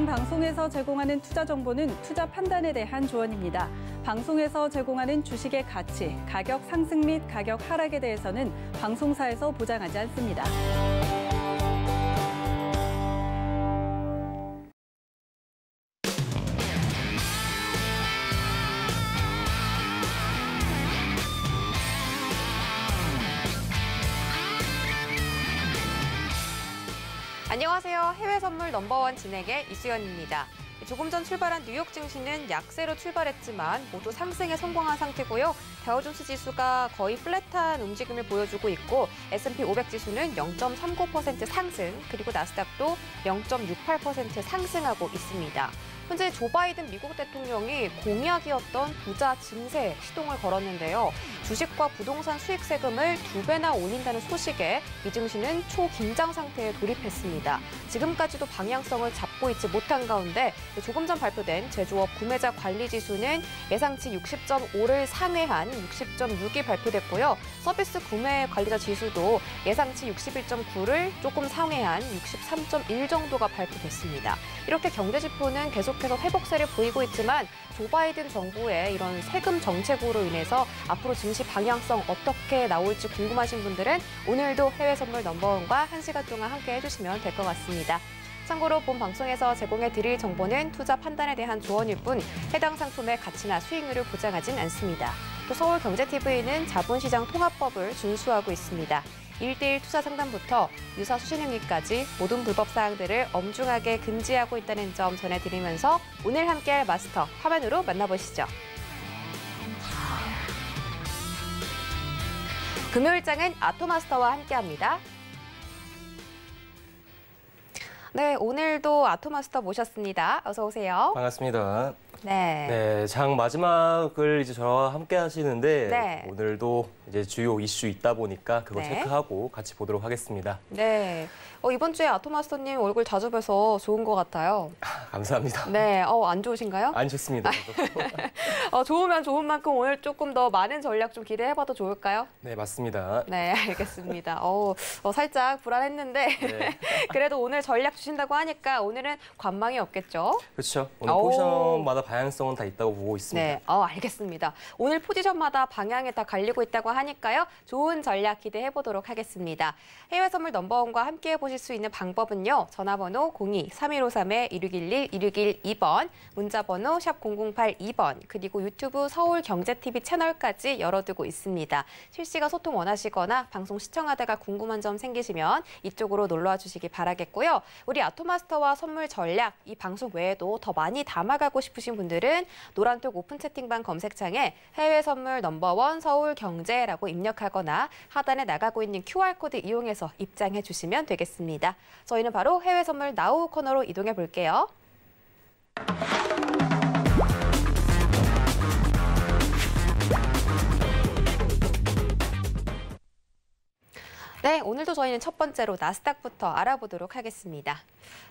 본 방송에서 제공하는 투자 정보는 투자 판단에 대한 조언입니다. 방송에서 제공하는 주식의 가치, 가격 상승 및 가격 하락에 대해서는 방송사에서 보장하지 않습니다. 안녕하세요. 해외 선물 넘버원 진행의 이수연입니다. 조금 전 출발한 뉴욕 증시는 약세로 출발했지만 모두 상승에 성공한 상태고요. 다우존스 지수가 거의 플랫한 움직임을 보여주고 있고 S&P 500 지수는 0.39% 상승, 그리고 나스닥도 0.68% 상승하고 있습니다. 현재 조 바이든 미국 대통령이 공약이었던 부자 증세 시동을 걸었는데요. 주식과 부동산 수익 세금을 2배나 올린다는 소식에 미 증시는 초긴장 상태에 돌입했습니다. 지금까지도 방향성을 잡고 있지 못한 가운데 조금 전 발표된 제조업 구매자 관리 지수는 예상치 60.5를 상회한 60.6이 발표됐고요. 서비스 구매 관리자 지수도 예상치 61.9를 조금 상회한 63.1 정도가 발표됐습니다. 이렇게 경제 지표는 계속해서 회복세를 보이고 있지만 조 바이든 정부의 이런 세금 정책으로 인해서 앞으로 증시 방향성 어떻게 나올지 궁금하신 분들은 오늘도 해외 선물 넘버원과 1시간 동안 함께 해주시면 될 것 같습니다. 참고로 본 방송에서 제공해드릴 정보는 투자 판단에 대한 조언일 뿐 해당 상품의 가치나 수익률을 보장하진 않습니다. 또 서울경제TV는 자본시장 통합법을 준수하고 있습니다. 1대1 투자 상담부터 유사 수신행위까지 모든 불법 사항들을 엄중하게 금지하고 있다는 점 전해드리면서 오늘 함께할 마스터 화면으로 만나보시죠. 금요일장은 아토마스터와 함께합니다. 네, 오늘도 아토마스터 모셨습니다. 어서 오세요. 반갑습니다. 네, 장 마지막을 이제 저와 함께 하시는데 네. 오늘도 이제 주요 이슈 있다 보니까 그거 네. 체크하고 같이 보도록 하겠습니다. 네. 이번 주에 아토마스터님 얼굴 자주 뵈서 좋은 것 같아요. 감사합니다. 네, 안 좋으신가요? 안 좋습니다. 좋으면 좋은 만큼 오늘 조금 더 많은 전략 좀 기대해봐도 좋을까요? 네, 맞습니다. 네, 알겠습니다. 살짝 불안했는데 네. 그래도 오늘 전략 주신다고 하니까 오늘은 관망이 없겠죠? 그렇죠. 오늘 포지션마다 방향성은 다 있다고 보고 있습니다. 네, 알겠습니다. 오늘 포지션마다 방향에 다 갈리고 있다고 하니까요. 좋은 전략 기대해보도록 하겠습니다. 해외 선물 넘버원과 함께 해보실 수 있는 방법은요. 전화번호 02-3153-2611-2612번, 문자번호 샵 0082번, 그리고 유튜브 서울경제TV 채널까지 열어두고 있습니다. 실시간 소통 원하시거나 방송 시청하다가 궁금한 점 생기시면 이쪽으로 놀러와 주시기 바라겠고요. 우리 아토마스터와 선물 전략, 이 방송 외에도 더 많이 담아가고 싶으신 분들은 노란톡 오픈 채팅방 검색창에 해외 선물 넘버원 서울경제라고 입력하거나 하단에 나가고 있는 QR코드 이용해서 입장해 주시면 되겠습니다. 저희는 바로 해외 선물 나우 코너로 이동해 볼게요. 네, 오늘도 저희는 첫 번째로 나스닥부터 알아보도록 하겠습니다.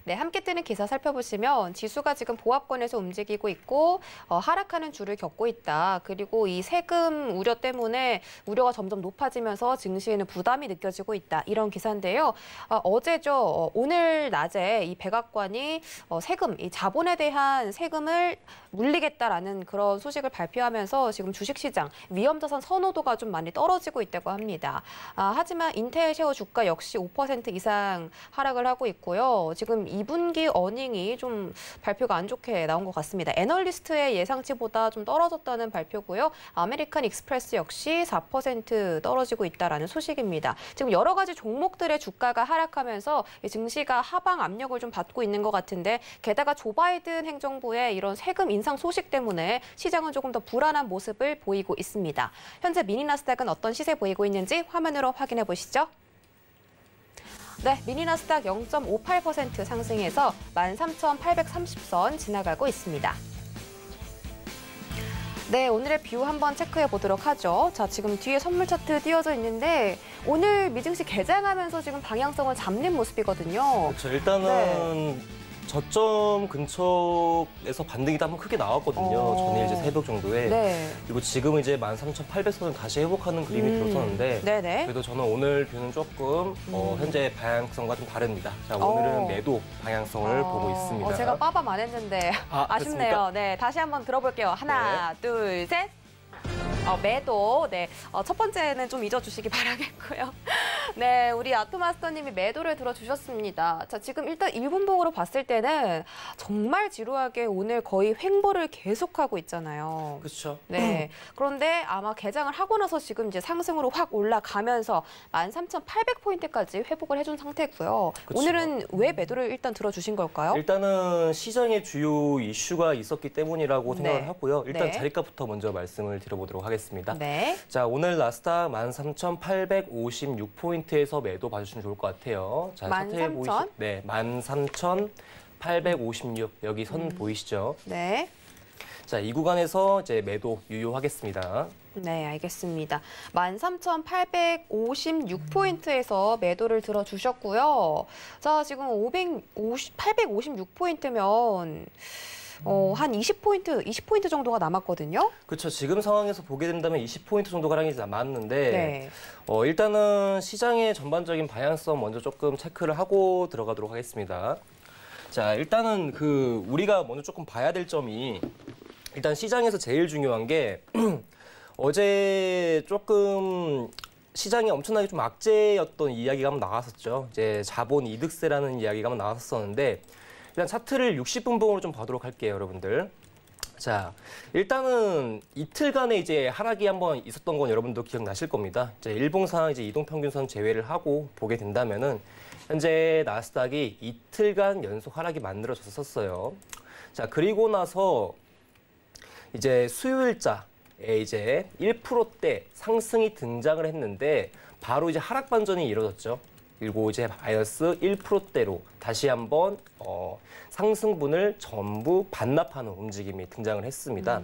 네, 함께 뜨는 기사 살펴보시면 지수가 지금 보합권에서 움직이고 있고 하락하는 줄을 겪고 있다. 그리고 이 세금 우려 때문에 우려가 점점 높아지면서 증시에는 부담이 느껴지고 있다. 이런 기사인데요. 어제죠. 오늘 낮에 이 백악관이 세금, 이 자본에 대한 세금을 물리겠다라는 그런 소식을 발표하면서 지금 주식시장 위험자산 선호도가 좀 많이 떨어지고 있다고 합니다. 하지만 인텔 셰어 주가 역시 5% 이상 하락을 하고 있고요. 지금 2분기 어닝이 좀 발표가 안 좋게 나온 것 같습니다. 애널리스트의 예상치보다 좀 떨어졌다는 발표고요. 아메리칸 익스프레스 역시 4% 떨어지고 있다라는 소식입니다. 지금 여러 가지 종목들의 주가가 하락하면서 증시가 하방 압력을 좀 받고 있는 것 같은데 게다가 조 바이든 행정부의 이런 세금 인상 소식 때문에 시장은 조금 더 불안한 모습을 보이고 있습니다. 현재 미니 나스닥은 어떤 시세 보이고 있는지 화면으로 확인해 보시죠. 네, 미니 나스닥 0.58% 상승해서 13,830선 지나가고 있습니다. 네, 오늘의 뷰 한번 체크해 보도록 하죠. 자, 지금 뒤에 선물 차트 띄워져 있는데 오늘 미증시 개장하면서 지금 방향성을 잡는 모습이거든요. 그렇죠. 일단은 저점 근처에서 반등이 한번 크게 나왔거든요. 전일 이제 새벽 정도에. 네. 그리고 지금은 이제 13,800선을 다시 회복하는 그림이 들어섰는데 네네. 그래도 저는 오늘 뷰는 조금 현재 방향성과 좀 다릅니다. 자, 오늘은 매도 방향성을 보고 있습니다. 제가 빠밤 안 했는데 아쉽네요. 그렇습니까? 네, 다시 한번 들어볼게요. 하나, 둘, 셋. 매도. 네. 첫 번째는 좀 잊어주시기 바라겠고요. 네, 우리 아토마스터님이 매도를 들어주셨습니다. 자, 지금 일단 1분봉으로 봤을 때는 정말 지루하게 오늘 거의 횡보를 계속하고 있잖아요. 그렇죠. 네. 그런데 아마 개장을 하고 나서 지금 이제 상승으로 확 올라가면서 13,800포인트까지 회복을 해준 상태고요. 그쵸. 오늘은 왜 매도를 일단 들어주신 걸까요? 일단은 시장에 주요 이슈가 있었기 때문이라고 생각을 네. 하고요. 일단 네. 자리값부터 먼저 말씀을 드려보도록 하겠습니다. 네. 자, 오늘 나스닥 13,856포인트에서 매도 봐주시면 좋을 것 같아요. 자, 13,000? 네, 13,856 여기 선 보이시죠? 네. 자, 이 구간에서 이제 매도 유효하겠습니다. 네, 알겠습니다. 13,856포인트에서 매도를 들어주셨고요. 자, 지금 856포인트면 한 20포인트 정도가 남았거든요. 그렇죠. 지금 상황에서 보게 된다면 20포인트 정도 가량이 남았는데 네. 일단은 시장의 전반적인 방향성 먼저 조금 체크를 하고 들어가도록 하겠습니다. 자, 일단은 우리가 먼저 조금 봐야 될 점이 일단 시장에서 제일 중요한 게 어제 조금 시장이 엄청나게 좀 악재였던 이야기가 한번 나왔었죠. 이제 자본 이득세라는 이야기가 한번 나왔었는데 일단 차트를 60분봉으로 좀 보도록 할게요, 여러분들. 자, 일단은 이틀간의 이제 하락이 한번 있었던 건 여러분도 기억나실 겁니다. 이제 일봉상 이제 이동평균선 제외를 하고 보게 된다면은 현재 나스닥이 이틀간 연속 하락이 만들어졌었어요. 자, 그리고 나서 이제 수요일자에 이제 1%대 상승이 등장을 했는데 바로 이제 하락 반전이 이루어졌죠. 그리고 이제 마이너스 1%대로 다시 한번 상승분을 전부 반납하는 움직임이 등장을 했습니다.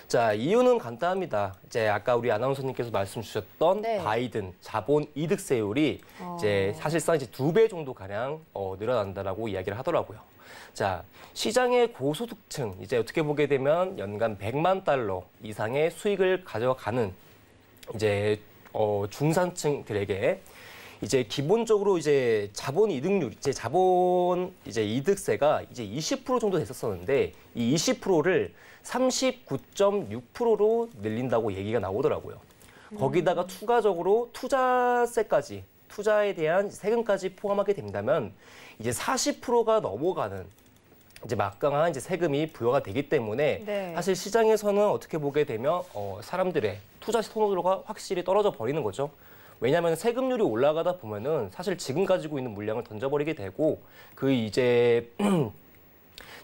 자, 이유는 간단합니다. 이제 아까 우리 아나운서님께서 말씀 주셨던 네. 바이든 자본 이득세율이 이제 사실상 이제 2배 정도 가량 늘어난다라고 이야기를 하더라고요. 자, 시장의 고소득층 이제 어떻게 보게 되면 연간 100만 달러 이상의 수익을 가져가는 이제 중산층들에게 이제 기본적으로 이제 자본 이득률, 이제 자본 이제 이득세가 이제 20% 정도 됐었었는데 이 20%를 39.6%로 늘린다고 얘기가 나오더라고요. 거기다가 추가적으로 투자세까지, 투자에 대한 세금까지 포함하게 된다면 이제 40%가 넘어가는 이제 막강한 이제 세금이 부여가 되기 때문에 네. 사실 시장에서는 어떻게 보게 되면 사람들의 투자 선호도가 확실히 떨어져 버리는 거죠. 왜냐하면 세금률이 올라가다 보면은 사실 지금 가지고 있는 물량을 던져버리게 되고 이제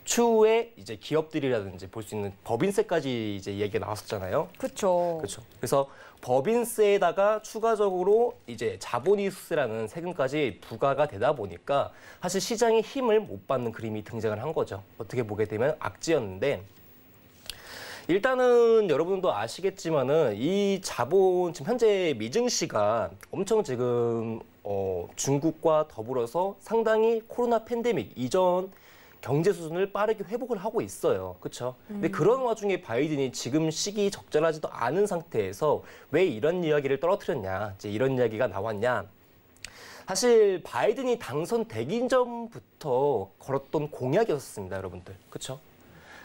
추후에 이제 기업들이라든지 볼 수 있는 법인세까지 이제 얘기가 나왔었잖아요. 그렇죠. 그렇죠. 그래서 법인세에다가 추가적으로 이제 자본이익세라는 세금까지 부과가 되다 보니까 사실 시장의 힘을 못 받는 그림이 등장을 한 거죠. 어떻게 보게 되면 악재였는데 일단은 여러분도 아시겠지만은 이 자본 지금 현재 미증시가 엄청 지금 중국과 더불어서 상당히 코로나 팬데믹 이전 경제 수준을 빠르게 회복을 하고 있어요. 그렇죠? 근데 그런 와중에 바이든이 지금 시기 적절하지도 않은 상태에서 왜 이런 이야기를 떨어뜨렸냐, 이제 이런 이야기가 나왔냐. 사실 바이든이 당선되기 전부터 걸었던 공약이었습니다, 여러분들. 그렇죠?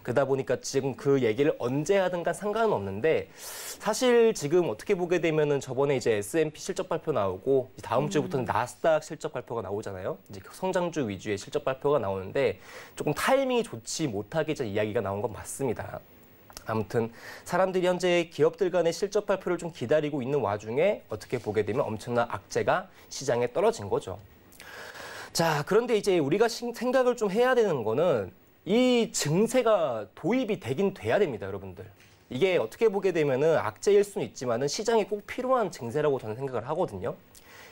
그러다 보니까 지금 그 얘기를 언제 하든가 상관은 없는데 사실 지금 어떻게 보게 되면은 저번에 이제 S&P 실적 발표 나오고 다음 주부터는 나스닥 실적 발표가 나오잖아요. 이제 성장주 위주의 실적 발표가 나오는데 조금 타이밍이 좋지 못하게 이야기가 나온 건 맞습니다. 아무튼 사람들이 현재 기업들 간의 실적 발표를 좀 기다리고 있는 와중에 어떻게 보게 되면 엄청난 악재가 시장에 떨어진 거죠. 자, 그런데 이제 우리가 생각을 좀 해야 되는 거는 이 증세가 도입이 되긴 돼야 됩니다, 여러분들. 이게 어떻게 보게 되면은 악재일 수는 있지만은 시장에 꼭 필요한 증세라고 저는 생각을 하거든요.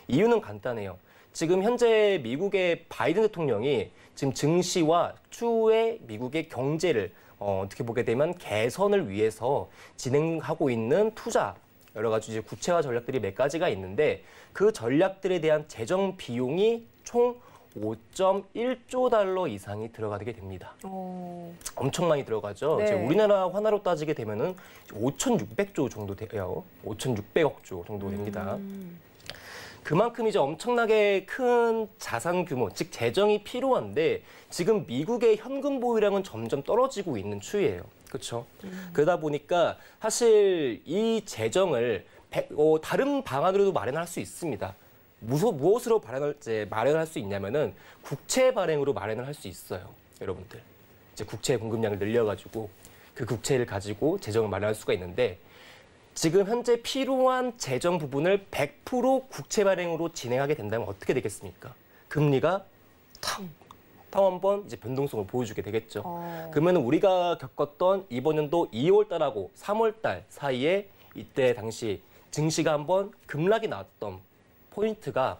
이유는 간단해요. 지금 현재 미국의 바이든 대통령이 지금 증시와 추후에 미국의 경제를 어떻게 보게 되면 개선을 위해서 진행하고 있는 투자 여러 가지 이제 구체화 전략들이 몇 가지가 있는데 그 전략들에 대한 재정 비용이 총 5.1조 달러 이상이 들어가게 됩니다. 엄청 많이 들어가죠. 네. 이제 우리나라 환화로 따지게 되면은 5,600조 정도 돼요. 5,600억 조 정도 됩니다. 그만큼 이제 엄청나게 큰 자산 규모, 즉 재정이 필요한데 지금 미국의 현금 보유량은 점점 떨어지고 있는 추이예요. 그렇죠? 그러다 보니까 사실 이 재정을 다른 방안으로도 마련할 수 있습니다. 무엇으로 마련할 수 있냐면은 국채 발행으로 마련을 할 수 있어요. 여러분들. 이제 국채 공급량을 늘려가지고 그 국채를 가지고 재정을 마련할 수가 있는데 지금 현재 필요한 재정 부분을 100% 국채 발행으로 진행하게 된다면 어떻게 되겠습니까? 금리가 탁 한번 이제 변동성을 보여주게 되겠죠. 그러면 우리가 겪었던 이번 연도 2월 달하고 3월 달 사이에 이때 당시 증시가 한번 급락이 나왔던 포인트가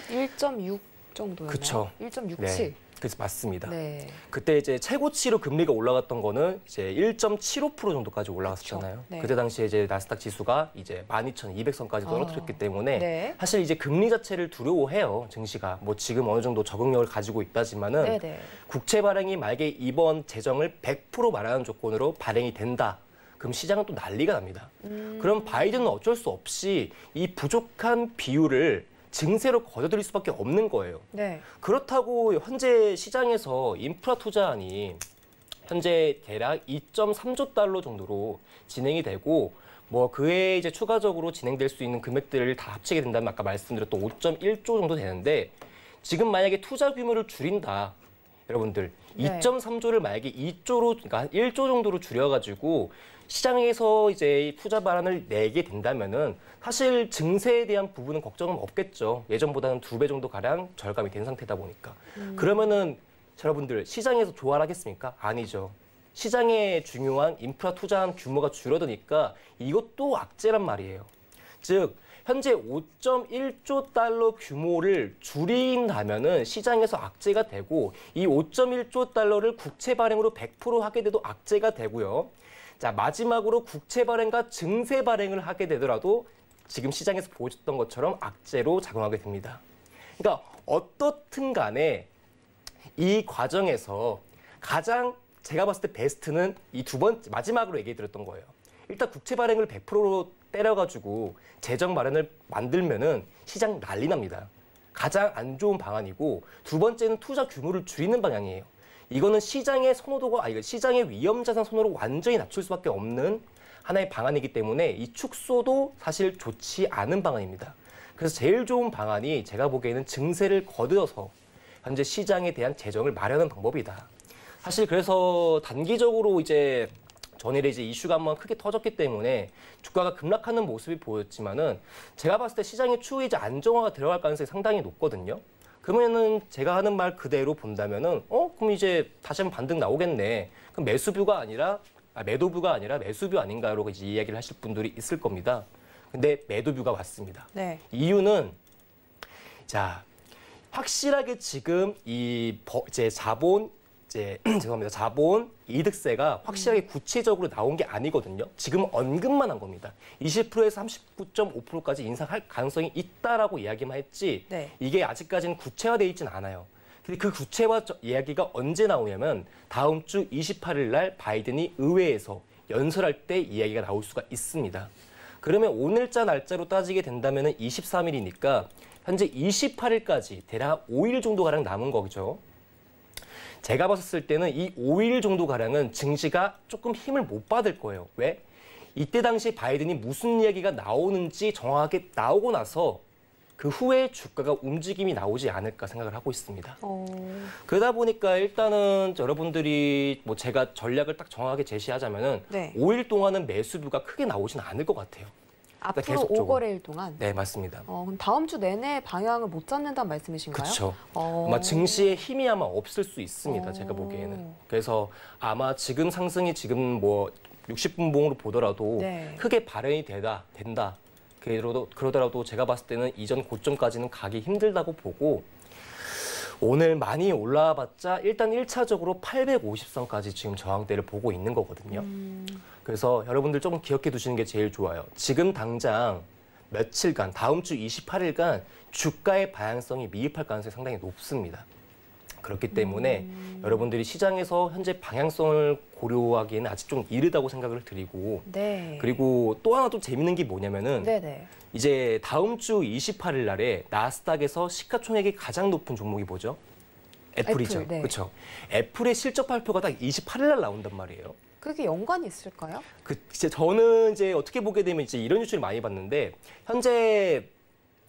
1.6 정도였나요? 그쵸. 1.67. 네, 그래서 맞습니다. 네. 그때 이제 최고치로 금리가 올라갔던 거는 이제 1.75% 정도까지 올라갔었잖아요. 네. 그때 당시에 이제 나스닥 지수가 이제 12,200선까지 떨어뜨렸기 때문에 네. 사실 이제 금리 자체를 두려워해요. 증시가 뭐 지금 어느 정도 적응력을 가지고 있다지만은 네네. 국채 발행이 만약에 이번 재정을 100% 마련하는 조건으로 발행이 된다. 그럼 시장은 또 난리가 납니다. 그럼 바이든은 어쩔 수 없이 이 부족한 비율을 증세로 거둬들일 수밖에 없는 거예요. 네. 그렇다고 현재 시장에서 인프라 투자안이 현재 대략 2.3조 달러 정도로 진행이 되고 뭐 그에 이제 추가적으로 진행될 수 있는 금액들을 다 합치게 된다면 아까 말씀드렸던 5.1조 정도 되는데 지금 만약에 투자 규모를 줄인다. 여러분들 네. 2.3조를 만약에 2조로 그러니까 1조 정도로 줄여가지고 시장에서 이제 투자 발안을 내게 된다면은 사실 증세에 대한 부분은 걱정은 없겠죠. 예전보다는 2배 정도 가량 절감이 된 상태다 보니까. 그러면은 여러분들 시장에서 좋아하겠습니까? 아니죠. 시장에 중요한 인프라 투자한 규모가 줄어드니까 이것도 악재란 말이에요. 즉 현재 5.1조 달러 규모를 줄인다면은 시장에서 악재가 되고 이 5.1조 달러를 국채 발행으로 100% 하게 돼도 악재가 되고요. 자, 마지막으로 국채 발행과 증세 발행을 하게 되더라도 지금 시장에서 보여줬던 것처럼 악재로 작용하게 됩니다. 그러니까 어떻든 간에 이 과정에서 가장 제가 봤을 때 베스트는 이 두 번째 마지막으로 얘기 드렸던 거예요. 일단 국채 발행을 100%로 때려가지고 재정 마련을 만들면은 시장 난리 납니다. 가장 안 좋은 방안이고 두 번째는 투자 규모를 줄이는 방향이에요. 이거는 시장의 선호도가 시장의 위험 자산 선호를 완전히 낮출 수밖에 없는 하나의 방안이기 때문에 이 축소도 사실 좋지 않은 방안입니다. 그래서 제일 좋은 방안이 제가 보기에는 증세를 거두어서 현재 시장에 대한 재정을 마련하는 방법이다. 사실 그래서 단기적으로 이제 전일에 이제 이슈가 한번 크게 터졌기 때문에 주가가 급락하는 모습이 보였지만은 제가 봤을 때 시장의 추후 이제 안정화가 들어갈 가능성이 상당히 높거든요. 그러면은 제가 하는 말 그대로 본다면은 그럼 이제 다시 한번 반등 나오겠네. 그럼 매도뷰가 아니라 매수뷰 아닌가라고 이제 이야기를 하실 분들이 있을 겁니다. 근데 매도뷰가 맞습니다. 네. 이유는 자 확실하게 지금 자본 이득세가 확실하게 구체적으로 나온 게 아니거든요. 지금 언급만 한 겁니다. 20%에서 39.5%까지 인상할 가능성이 있다라고 이야기만 했지 네. 이게 아직까지는 구체화되어 있지는 않아요. 근데 그 구체화 이야기가 언제 나오냐면 다음 주 28일 날 바이든이 의회에서 연설할 때 이야기가 나올 수가 있습니다. 그러면 오늘자 날짜로 따지게 된다면 23일이니까 현재 28일까지 대략 5일 정도가량 남은 거죠. 제가 봤을 때는 이 5일 정도가량은 증시가 조금 힘을 못 받을 거예요. 왜? 이때 당시 바이든이 무슨 이야기가 나오는지 정확하게 나오고 나서 그 후에 주가가 움직임이 나오지 않을까 생각을 하고 있습니다. 그러다 보니까 일단은 여러분들이 뭐 제가 전략을 딱 정확하게 제시하자면은 네. 5일 동안은 매수뷰가 크게 나오지는 않을 것 같아요. 앞으로 계속적으로. 5거래일 동안? 네, 맞습니다. 그럼 다음 주 내내 방향을 못 잡는다는 말씀이신가요? 그렇죠. 아마 증시에 힘이 아마 없을 수 있습니다. 제가 보기에는. 그래서 아마 지금 상승이 지금 뭐 60분봉으로 보더라도 네. 크게 발현이 된다. 그러더라도 제가 봤을 때는 이전 고점까지는 가기 힘들다고 보고 오늘 많이 올라와봤자 일단 1차적으로 850선까지 지금 저항대를 보고 있는 거거든요. 그래서 여러분들 조금 기억해 두시는 게 제일 좋아요. 지금 당장 며칠간, 다음 주 28일간 주가의 방향성이 미흡할 가능성이 상당히 높습니다. 그렇기 때문에 여러분들이 시장에서 현재 방향성을 고려하기에는 아직 좀 이르다고 생각을 드리고 네. 그리고 또 하나 좀 재밌는 게 뭐냐면은 네네. 이제 다음 주 28일 날에 나스닥에서 시가총액이 가장 높은 종목이 뭐죠? 애플이죠. 애플, 네. 그렇죠. 애플의 실적 발표가 딱 28일 날 나온단 말이에요. 그게 연관이 있을까요? 이제 저는 이제 어떻게 보게 되면 이제 이런 뉴스를 많이 봤는데 현재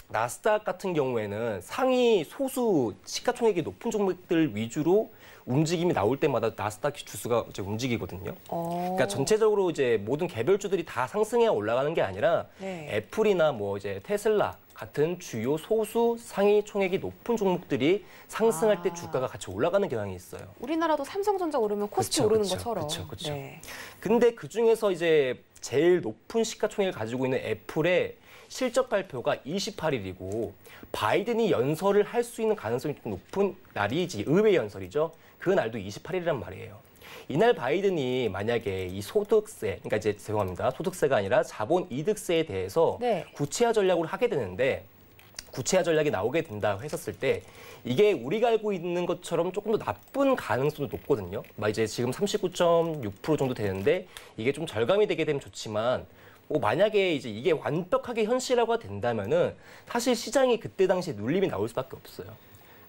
나스닥 같은 경우에는 상위 소수 시가총액이 높은 종목들 위주로 움직임이 나올 때마다 나스닥 지수가 이제 움직이거든요. 그러니까 전체적으로 이제 모든 개별주들이 다 상승해 올라가는 게 아니라 네. 애플이나 뭐 이제 테슬라 같은 주요 소수 상위 총액이 높은 종목들이 상승할 때 주가가 같이 올라가는 경향이 있어요. 우리나라도 삼성전자 오르면 코스피 그쵸, 오르는 그쵸, 것처럼. 그쵸. 네. 근데 그 중에서 이제 제일 높은 시가총액을 가지고 있는 애플의 실적 발표가 28일이고 바이든이 연설을 할 수 있는 가능성이 좀 높은 날이 이제 의회 연설이죠. 그 날도 28일이란 말이에요. 이날 바이든이 만약에 이 소득세, 그러니까 이제 죄송합니다. 소득세가 아니라 자본이득세에 대해서 네. 구체화 전략을 하게 되는데 구체화 전략이 나오게 된다 했었을 때 이게 우리가 알고 있는 것처럼 조금 더 나쁜 가능성도 높거든요. 막 이제 지금 39.6% 정도 되는데 이게 좀 절감이 되게 되면 좋지만 뭐 만약에 이제 이게 완벽하게 현실화가 된다면은 사실 시장이 그때 당시에 눌림이 나올 수밖에 없어요.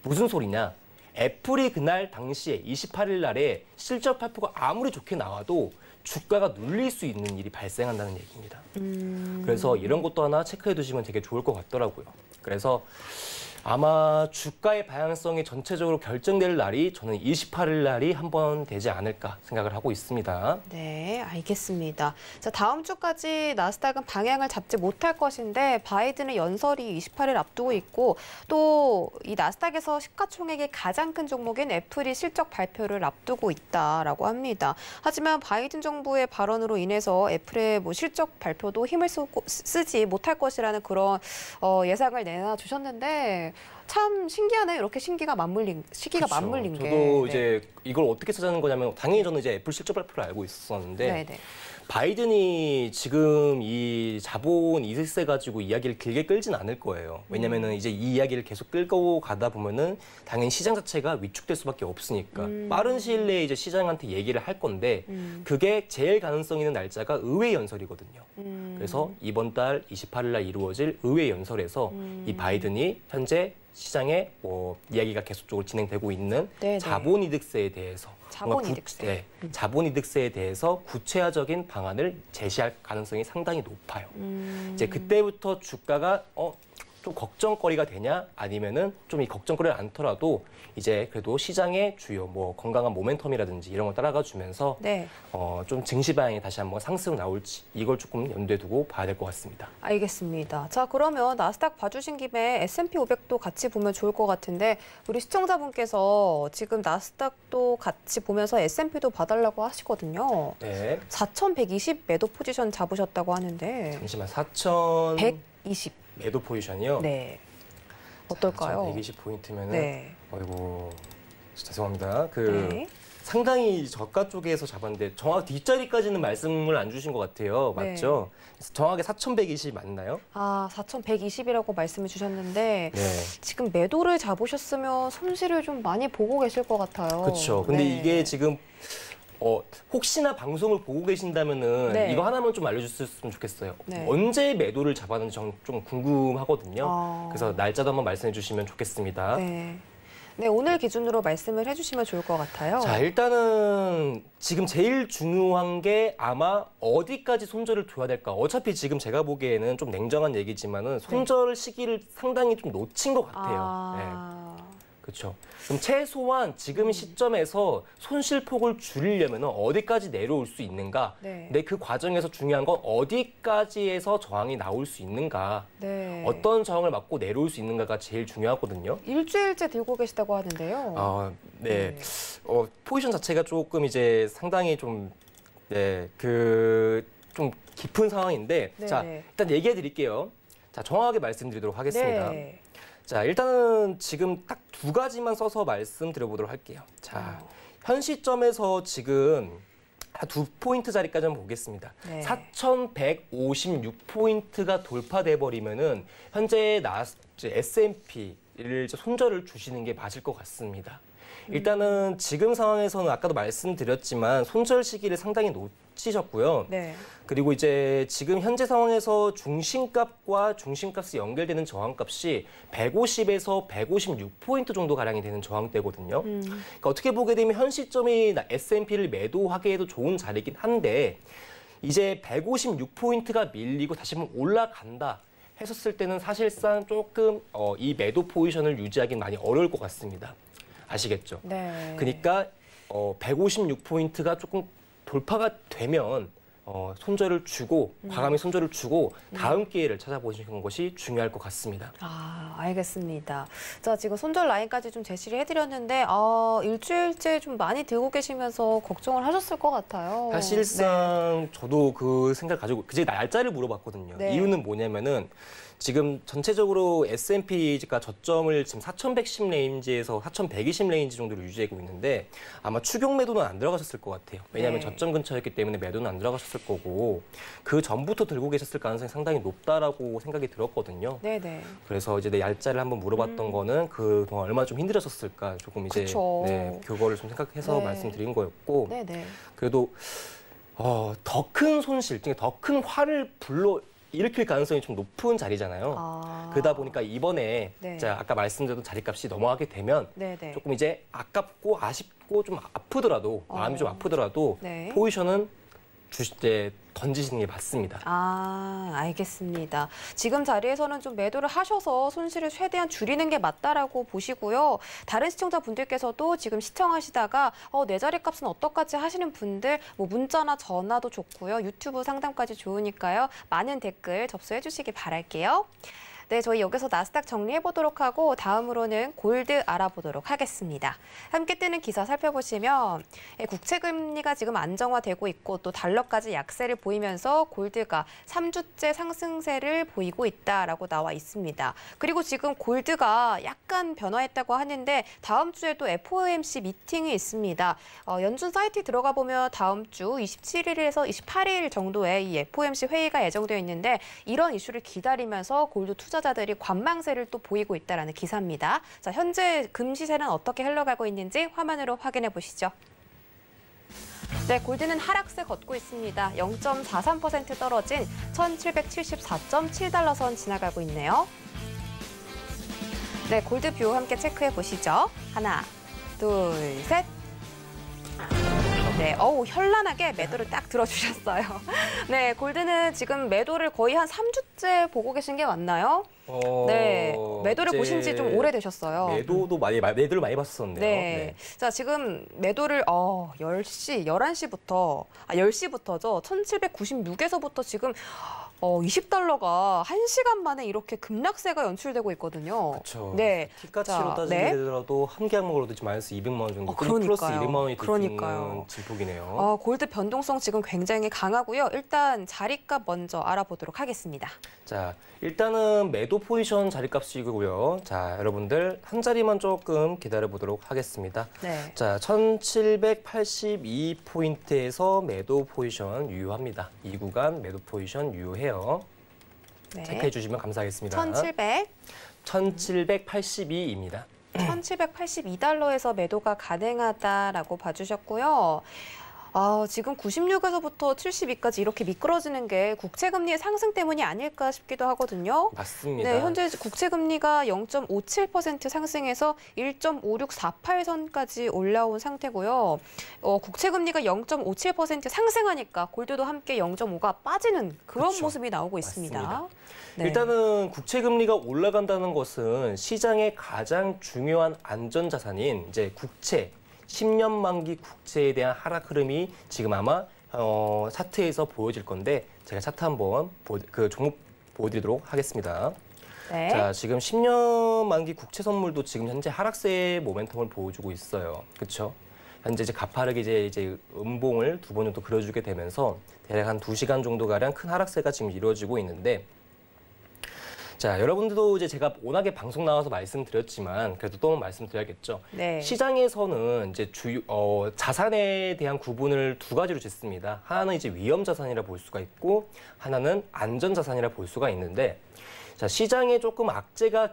무슨 소리냐? 애플이 그날 당시에 28일 날에 실적 발표가 아무리 좋게 나와도 주가가 눌릴 수 있는 일이 발생한다는 얘기입니다. 그래서 이런 것도 하나 체크해 두시면 되게 좋을 것 같더라고요. 그래서 아마 주가의 방향성이 전체적으로 결정될 날이 저는 28일 날이 한번 되지 않을까 생각을 하고 있습니다. 네, 알겠습니다. 자, 다음 주까지 나스닥은 방향을 잡지 못할 것인데 바이든의 연설이 28일 앞두고 있고 또 이 나스닥에서 시가총액이 가장 큰 종목인 애플이 실적 발표를 앞두고 있다라고 합니다. 하지만 바이든 정부의 발언으로 인해서 애플의 뭐 실적 발표도 힘을 쓰지 못할 것이라는 그런 예상을 내놔주셨는데 참 신기하네요. 이렇게 시기가 맞물린 게. 저도 이제 이걸 어떻게 찾아낸 거냐면 당연히 저는 이제 애플 실적 발표를 알고 있었는데 네네. 바이든이 지금 이 자본 이득세 가지고 이야기를 길게 끌진 않을 거예요. 왜냐면은 이제 이 이야기를 계속 끌고 가다 보면은 당연히 시장 자체가 위축될 수밖에 없으니까 빠른 시일 내에 이제 시장한테 얘기를 할 건데 그게 제일 가능성 있는 날짜가 의회 연설이거든요. 그래서 이번 달 28일 날 이루어질 의회 연설에서 이 바이든이 현재 시장에 뭐 이야기가 계속적으로 진행되고 있는 네네. 자본이득세에 대해서 자본이득세. 자본이득세에 대해서 구체화적인 방안을 제시할 가능성이 상당히 높아요. 이제 그때부터 주가가 좀 걱정거리가 되냐 아니면은 좀 이 걱정거리를 않더라도 이제 그래도 시장의 주요 뭐 건강한 모멘텀이라든지 이런 걸 따라가 주면서 네. 좀 증시 방향이 다시 한번 상승 나올지 이걸 조금 염두에 두고 봐야 될 것 같습니다. 알겠습니다. 자, 그러면 나스닥 봐주신 김에 S&P 500도 같이 보면 좋을 것 같은데 우리 시청자분께서 지금 나스닥도 같이 보면서 S&P도 봐달라고 하시거든요. 네. 4,120 매도 포지션 잡으셨다고 하는데 잠시만 4,120 120. 매도 포지션이요? 네. 어떨까요? 120포인트면은 네. 아이고 죄송합니다. 네. 상당히 저가 쪽에서 잡았는데 정확히 뒷자리까지는 말씀을 안 주신 것 같아요. 맞죠? 그래서 정확하게 4,120 맞나요? 아, 4,120이라고 말씀을 주셨는데 네. 지금 매도를 잡으셨으면 손실을 좀 많이 보고 계실 것 같아요. 그렇죠. 근데 네. 이게 지금 혹시나 방송을 보고 계신다면은 네. 이거 하나만 좀 알려주셨으면 좋겠어요. 네. 언제 매도를 잡았는지 좀 궁금하거든요. 아. 그래서 날짜도 한번 말씀해 주시면 좋겠습니다. 네. 네, 오늘 기준으로 말씀을 해주시면 좋을 것 같아요. 자, 일단은 지금 제일 중요한 게 아마 어디까지 손절을 둬야 될까. 어차피 지금 제가 보기에는 좀 냉정한 얘기지만은 손절 시기를 상당히 좀 놓친 것 같아요. 네. 그렇죠. 그럼 최소한 지금 시점에서 손실폭을 줄이려면 어디까지 내려올 수 있는가? 네. 근데 그 과정에서 중요한 건 어디까지에서 저항이 나올 수 있는가? 네. 어떤 저항을 맞고 내려올 수 있는가가 제일 중요하거든요. 일주일째 들고 계시다고 하는데요. 네. 포지션 자체가 조금 이제 상당히 좀, 좀 깊은 상황인데, 네. 자, 일단 얘기해 드릴게요. 자, 정확하게 말씀드리도록 하겠습니다. 네. 자, 일단은 지금 딱 두 가지만 써서 말씀드려보도록 할게요. 자, 현 시점에서 지금 두 포인트짜리까지 한번 보겠습니다. 네. 4,156포인트가 돌파돼 버리면은 현재 S&P를 손절을 주시는 게 맞을 것 같습니다. 일단은 지금 상황에서는 아까도 말씀드렸지만 손절 시기를 상당히 놓치셨고요. 네. 그리고 이제 지금 현재 상황에서 중심값과 중심값이 연결되는 저항값이 150에서 156포인트 정도 가량이 되는 저항대거든요. 그러니까 어떻게 보게 되면 현 시점이 S&P를 매도하기에도 좋은 자리이긴 한데 이제 156포인트가 밀리고 다시 한번 올라간다 했었을 때는 사실상 조금 이 매도 포지션을 유지하기는 많이 어려울 것 같습니다. 아시겠죠? 네. 그러니까 156포인트가 조금 돌파가 되면 손절을 주고 과감히 손절을 주고 다음 기회를 찾아보시는 것이 중요할 것 같습니다. 아, 알겠습니다. 자, 지금 손절 라인까지 좀 제시를 해드렸는데 일주일째 좀 많이 들고 계시면서 걱정을 하셨을 것 같아요. 사실상 저도 그 생각 가지고 그제 날짜를 물어봤거든요. 네. 이유는 뭐냐면은 지금 전체적으로 S&P가 저점을 지금 4,110 레인지에서 4,120 레인지 정도로 유지하고 있는데 아마 추격 매도는 안 들어가셨을 것 같아요. 왜냐하면 네. 저점 근처였기 때문에 매도는 안 들어가셨을 거고 그 전부터 들고 계셨을 가능성이 상당히 높다라고 생각이 들었거든요. 네네. 그래서 이제 내 날짜를 한번 물어봤던 거는 그동안 얼마나 좀 힘들었었을까 조금 이제 그쵸. 네, 그거를 좀 생각해서 네. 말씀드린 거였고 네네. 그래도 더 큰 손실, 더 큰 화를 일으킬 가능성이 좀 높은 자리잖아요. 그러다 보니까 이번에 네. 제가 아까 말씀드렸던 자리값이 넘어가게 되면 네네. 조금 이제 아깝고 아쉽고 좀 아프더라도 마음이 좀 아프더라도 네. 포지션은 던지시는 게 맞습니다. 아, 알겠습니다. 지금 자리에서는 좀 매도를 하셔서 손실을 최대한 줄이는 게 맞다라고 보시고요. 다른 시청자분들께서도 지금 시청하시다가 내 자리값은 어떡하지 하시는 분들 문자나 전화도 좋고요. 유튜브 상담까지 좋으니까요. 많은 댓글 접수해 주시기 바랄게요. 네, 저희 여기서 나스닥 정리해보도록 하고 다음으로는 골드 알아보도록 하겠습니다. 함께 뜨는 기사 살펴보시면 국채금리가 지금 안정화되고 있고 또 달러까지 약세를 보이면서 골드가 3주째 상승세를 보이고 있다라고 나와 있습니다. 그리고 지금 골드가 약간 변화했다고 하는데 다음 주에도 FOMC 미팅이 있습니다. 연준 사이트에 들어가 보면 다음 주 27일에서 28일 정도에 이 FOMC 회의가 예정되어 있는데 이런 이슈를 기다리면서 골드 투자자들이 관망세를 또 보이고 있다라는 기사입니다. 자, 현재 금 시세는 어떻게 흘러가고 있는지 화면으로 확인해 보시죠. 네, 골드는 하락세 걷고 있습니다. 0.43% 떨어진 1,774.7달러 선 지나가고 있네요. 네, 골드 뷰 함께 체크해 보시죠. 하나, 둘, 셋. 네, 현란하게 매도를 딱 들어주셨어요. 네, 골드는 지금 매도를 거의 한 3주째 보고 계신 게 맞나요? 네, 매도를 보신 지 좀 오래되셨어요. 매도를 많이 봤었네요. 네. 자, 지금 매도를 11시부터 10시부터죠. 1,796에서부터 지금 20달러가 1시간 만에 이렇게 급락세가 연출되고 있거든요. 그렇죠. 네. 티가치로 따지게 되더라도 한 개 항목으로도 지금 마이너스 200만 원 정도, 플러스 200만 원이 될 수 있는 진폭이네요. 골드 변동성 지금 굉장히 강하고요. 일단 자리값 먼저 알아보도록 하겠습니다. 자, 일단은 매도 포지션 자리값이고요. 자, 여러분들 한 자리만 조금 기다려보도록 하겠습니다. 네. 자, 1782포인트에서 매도 포지션 유효합니다. 이 구간 매도 포지션 유효해요. 네. 체크해 주시면 감사하겠습니다. 1782입니다. 1,782달러에서 매도가 가능하다라고 봐주셨고요. 지금 96에서부터 72까지 이렇게 미끄러지는 게 국채금리의 상승 때문이 아닐까 싶기도 하거든요. 맞습니다. 네, 현재 국채금리가 0.57% 상승해서 1.5648선까지 올라온 상태고요. 국채금리가 0.57% 상승하니까 골드도 함께 0.5가 빠지는 그런 그쵸. 모습이 나오고 있습니다. 맞습니다. 네. 일단은 국채금리가 올라간다는 것은 시장의 가장 중요한 안전자산인 이제 국채, 10년 만기 국채에 대한 하락 흐름이 지금 아마 차트에서 보여질 건데 제가 차트 한번 그 종목 보여드리도록 하겠습니다. 네. 자, 지금 10년 만기 국채 선물도 지금 현재 하락세의 모멘텀을 보여주고 있어요. 그렇죠? 현재 이제 가파르게 이제 음봉을 두 번 정도 그려주게 되면서 대략 한 2시간 정도 가량 큰 하락세가 지금 이루어지고 있는데 자, 여러분들도 이제 제가 워낙에 방송 나와서 말씀드렸지만 그래도 또 말씀드려야겠죠. 네. 시장에서는 이제 자산에 대한 구분을 두 가지로 짓습니다. 하나는 이제 위험 자산이라 볼 수가 있고 하나는 안전 자산이라 볼 수가 있는데 자, 시장에 조금 악재가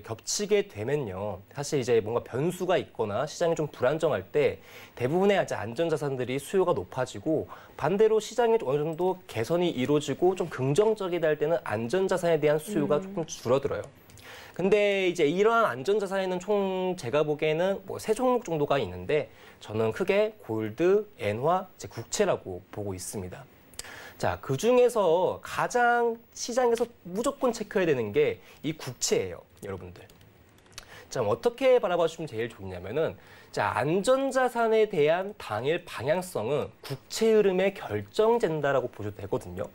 겹치게 되면요. 사실 이제 뭔가 변수가 있거나 시장이 좀 불안정할 때 대부분의 이제 안전자산들이 수요가 높아지고 반대로 시장이 어느 정도 개선이 이루어지고 좀 긍정적이다 할 때는 안전자산에 대한 수요가 조금 줄어들어요. 근데 이제 이러한 안전자산에는 총 제가 보기에는 뭐 3종목 정도가 있는데 저는 크게 골드, 엔화, 국채라고 보고 있습니다. 자, 그 중에서 가장 시장에서 무조건 체크해야 되는 게 이 국채예요, 여러분들. 자, 어떻게 바라봐 주시면 제일 좋냐면은, 자, 안전자산에 대한 당일 방향성은 국채 흐름에 결정된다라고 보셔도 되거든요.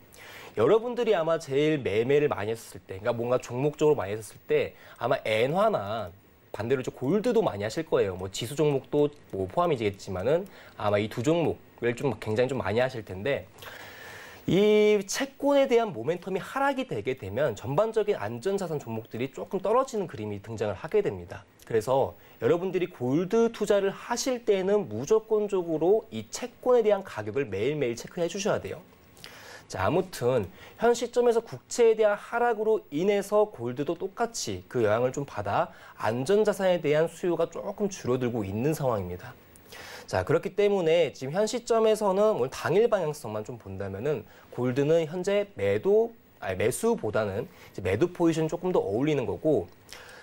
여러분들이 아마 제일 매매를 많이 했을 때, 그러니까 뭔가 종목적으로 많이 했을 때 아마 엔화나 반대로 좀 골드도 많이 하실 거예요. 뭐 지수 종목도 뭐 포함이 되겠지만은 아마 이 두 종목을 좀 굉장히 좀 많이 하실 텐데. 이 채권에 대한 모멘텀이 하락이 되게 되면 전반적인 안전자산 종목들이 조금 떨어지는 그림이 등장을 하게 됩니다. 그래서 여러분들이 골드 투자를 하실 때는 무조건적으로 이 채권에 대한 가격을 매일매일 체크해 주셔야 돼요. 자, 아무튼 현 시점에서 국채에 대한 하락으로 인해서 골드도 똑같이 그 영향을 좀 받아 안전자산에 대한 수요가 조금 줄어들고 있는 상황입니다. 자, 그렇기 때문에 지금 현 시점에서는 오늘 당일 방향성만 좀 본다면은 골드는 현재 매수보다는 이제 매도 포지션 조금 더 어울리는 거고.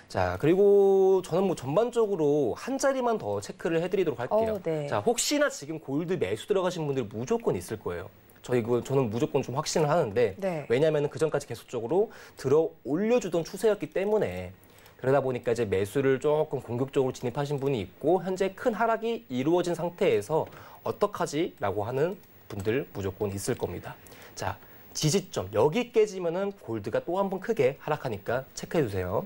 자, 그리고 저는 뭐 전반적으로 한 자리만 더 체크를 해드리도록 할게요. 네. 자, 혹시나 지금 골드 매수 들어가신 분들 무조건 있을 거예요. 저는 무조건 좀 확신을 하는데 네. 왜냐하면 그전까지 계속적으로 들어 올려주던 추세였기 때문에. 그러다 보니까 이제 매수를 조금 공격적으로 진입하신 분이 있고 현재 큰 하락이 이루어진 상태에서 어떡하지? 라고 하는 분들 무조건 있을 겁니다. 자, 지지점 여기 깨지면은 골드가 또 한 번 크게 하락하니까 체크해 주세요.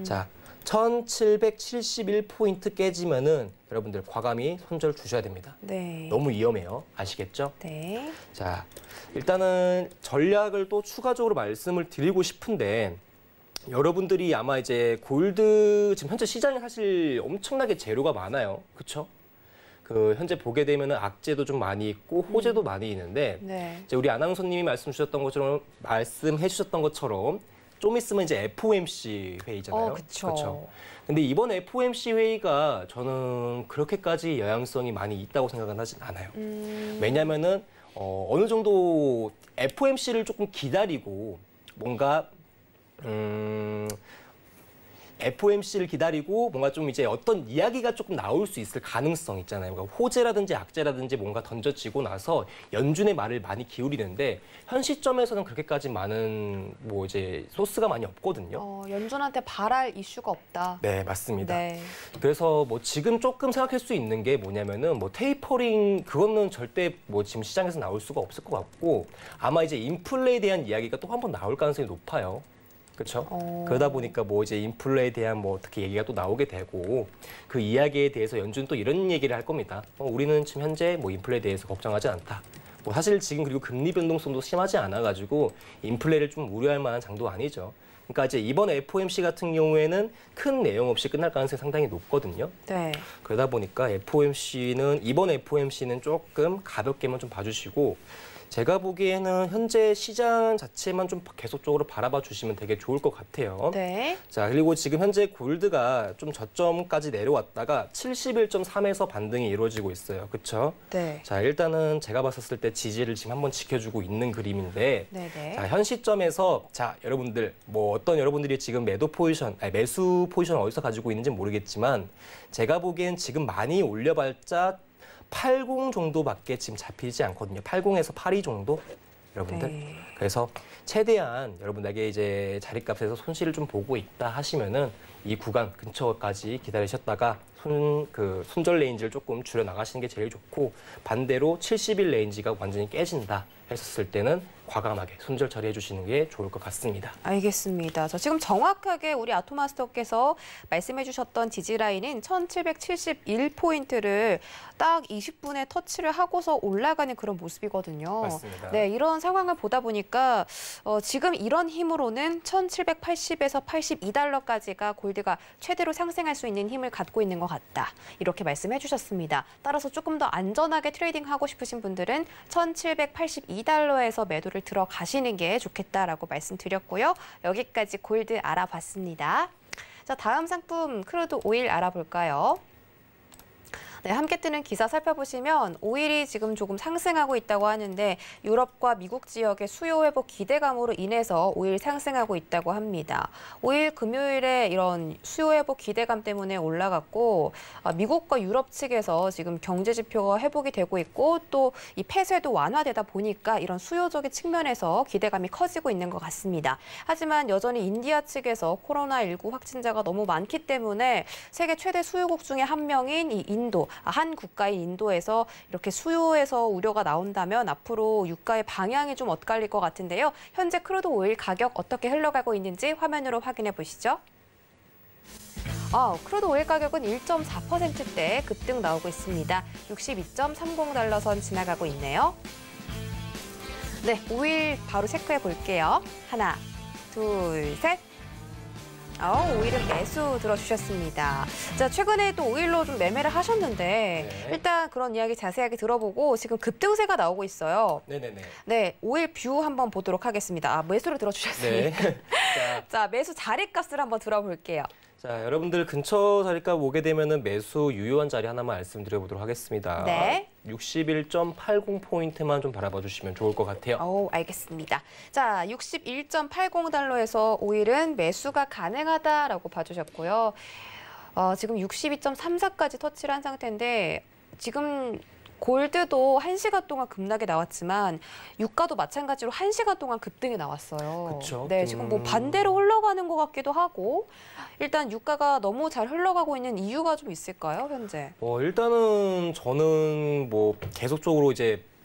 자, 1771포인트 깨지면은 여러분들 과감히 손절 주셔야 됩니다. 네. 너무 위험해요. 아시겠죠? 네. 자, 일단은 전략을 또 추가적으로 말씀을 드리고 싶은데 여러분들이 아마 이제 골드 지금 현재 시장에 사실 엄청나게 재료가 많아요. 그렇죠? 그 현재 보게 되면은 악재도 좀 많이 있고 호재도 많이 있는데 네. 이제 우리 아나운서님이 말씀해 주셨던 것처럼 좀 있으면 이제 FOMC 회의잖아요. 그렇죠. 근데 이번 FOMC 회의가 저는 그렇게까지 영향성이 많이 있다고 생각은 하진 않아요. 왜냐면은 어느 정도 FOMC를 조금 기다리고 뭔가 FOMC를 기다리고 뭔가 좀 이제 어떤 이야기가 조금 나올 수 있을 가능성 있잖아요. 그러니까 호재라든지 악재라든지 뭔가 던져지고 나서 연준의 말을 많이 기울이는데 현 시점에서는 그렇게까지 많은 뭐 이제 소스가 많이 없거든요. 연준한테 바랄 이슈가 없다. 네, 맞습니다. 네. 그래서 뭐 지금 조금 생각할 수 있는 게 뭐냐면은 뭐 테이퍼링 그거는 절대 뭐 지금 시장에서 나올 수가 없을 것 같고 아마 이제 인플레에 대한 이야기가 또 한 번 나올 가능성이 높아요. 그렇죠? 그러다 보니까 뭐 이제 인플레에 대한 뭐 어떻게 얘기가 또 나오게 되고 그 이야기에 대해서 연준은 또 이런 얘기를 할 겁니다. 우리는 지금 현재 뭐 인플레에 대해서 걱정하지 않다. 뭐 사실 지금 그리고 금리 변동성도 심하지 않아가지고 인플레를 좀 우려할 만한 장도 아니죠. 그러니까 이제 이번 FOMC 같은 경우에는 큰 내용 없이 끝날 가능성이 상당히 높거든요. 네. 그러다 보니까 이번 FOMC는 조금 가볍게만 좀 봐주시고 제가 보기에는 현재 시장 자체만 좀 계속적으로 바라봐 주시면 되게 좋을 것 같아요. 네. 자, 그리고 지금 현재 골드가 좀 저점까지 내려왔다가 71.3에서 반등이 이루어지고 있어요. 그렇죠? 네. 자, 일단은 제가 봤었을 때 지지를 지금 한번 지켜주고 있는 그림인데 네네. 자, 현 시점에서 자, 여러분들 뭐 어떤 여러분들이 지금 매수 포지션 어디서 가지고 있는지 모르겠지만 제가 보기엔 지금 많이 올려봤자 80 정도밖에 지금 잡히지 않거든요. 80에서 82 정도 여러분들. 네. 그래서 최대한 여러분에게 이제 자리값에서 손실을 좀 보고 있다 하시면은 이 구간 근처까지 기다리셨다가 손절 레인지를 조금 줄여 나가시는 게 제일 좋고 반대로 70일 레인지가 완전히 깨진다 했었을 때는 과감하게 손절 처리해 주시는 게 좋을 것 같습니다. 알겠습니다. 자, 지금 정확하게 우리 아토마스터께서 말씀해 주셨던 지지라인인 1771포인트를 딱 20분에 터치를 하고서 올라가는 그런 모습이거든요. 맞습니다. 네, 이런 상황을 보다 보니까 지금 이런 힘으로는 1780에서 82달러까지가 골드가 최대로 상승할 수 있는 힘을 갖고 있는 것 같다. 이렇게 말씀해 주셨습니다. 따라서 조금 더 안전하게 트레이딩하고 싶으신 분들은 1782달러에서 매도를 들어가시는 게 좋겠다라고 말씀드렸고요. 여기까지 골드 알아봤습니다. 자, 다음 상품 크루드 오일 알아볼까요? 네, 함께 뜨는 기사 살펴보시면 오일이 지금 조금 상승하고 있다고 하는데 유럽과 미국 지역의 수요 회복 기대감으로 인해서 오일 상승하고 있다고 합니다. 오일 금요일에 이런 수요 회복 기대감 때문에 올라갔고 미국과 유럽 측에서 지금 경제 지표가 회복이 되고 있고 또 이 폐쇄도 완화되다 보니까 이런 수요적인 측면에서 기대감이 커지고 있는 것 같습니다. 하지만 여전히 인디아 측에서 코로나19 확진자가 너무 많기 때문에 세계 최대 수요국 중에 한 명인 이 인도, 한 국가인 인도에서 이렇게 수요에서 우려가 나온다면 앞으로 유가의 방향이 좀 엇갈릴 것 같은데요. 현재 크루드 오일 가격 어떻게 흘러가고 있는지 화면으로 확인해 보시죠. 크루드 오일 가격은 1.4%대 급등 나오고 있습니다. 62.30달러 선 지나가고 있네요. 네, 오일 바로 체크해 볼게요. 하나, 둘, 셋. 오일은 매수 들어주셨습니다. 자, 최근에 또 오일로 좀 매매를 하셨는데 네. 일단 그런 이야기 자세하게 들어보고 지금 급등세가 나오고 있어요. 네네네. 네, 오일 뷰 한번 보도록 하겠습니다. 매수를 들어주셨습니다. 네. 자, 매수 자리값을 한번 들어볼게요. 자, 여러분들 근처 자리값 오게 되면은 매수 유효한 자리 하나만 말씀드려 보도록 하겠습니다. 네. 61.80포인트만 좀 바라봐 주시면 좋을 것 같아요. 알겠습니다. 자, 61.80달러에서 오일은 매수가 가능하다라고 봐주셨고요. 지금 62.34까지 터치를 한 상태인데 지금 골드도 1시간 동안 급락이 나왔지만 유가도 마찬가지로 1시간 동안 급등이 나왔어요. 그쵸. 네, 지금 뭐 반대로 흘러가는 것 같기도 하고 일단 유가가 너무 잘 흘러가고 있는 이유가 좀 있을까요, 현재? 일단은 저는 계속적으로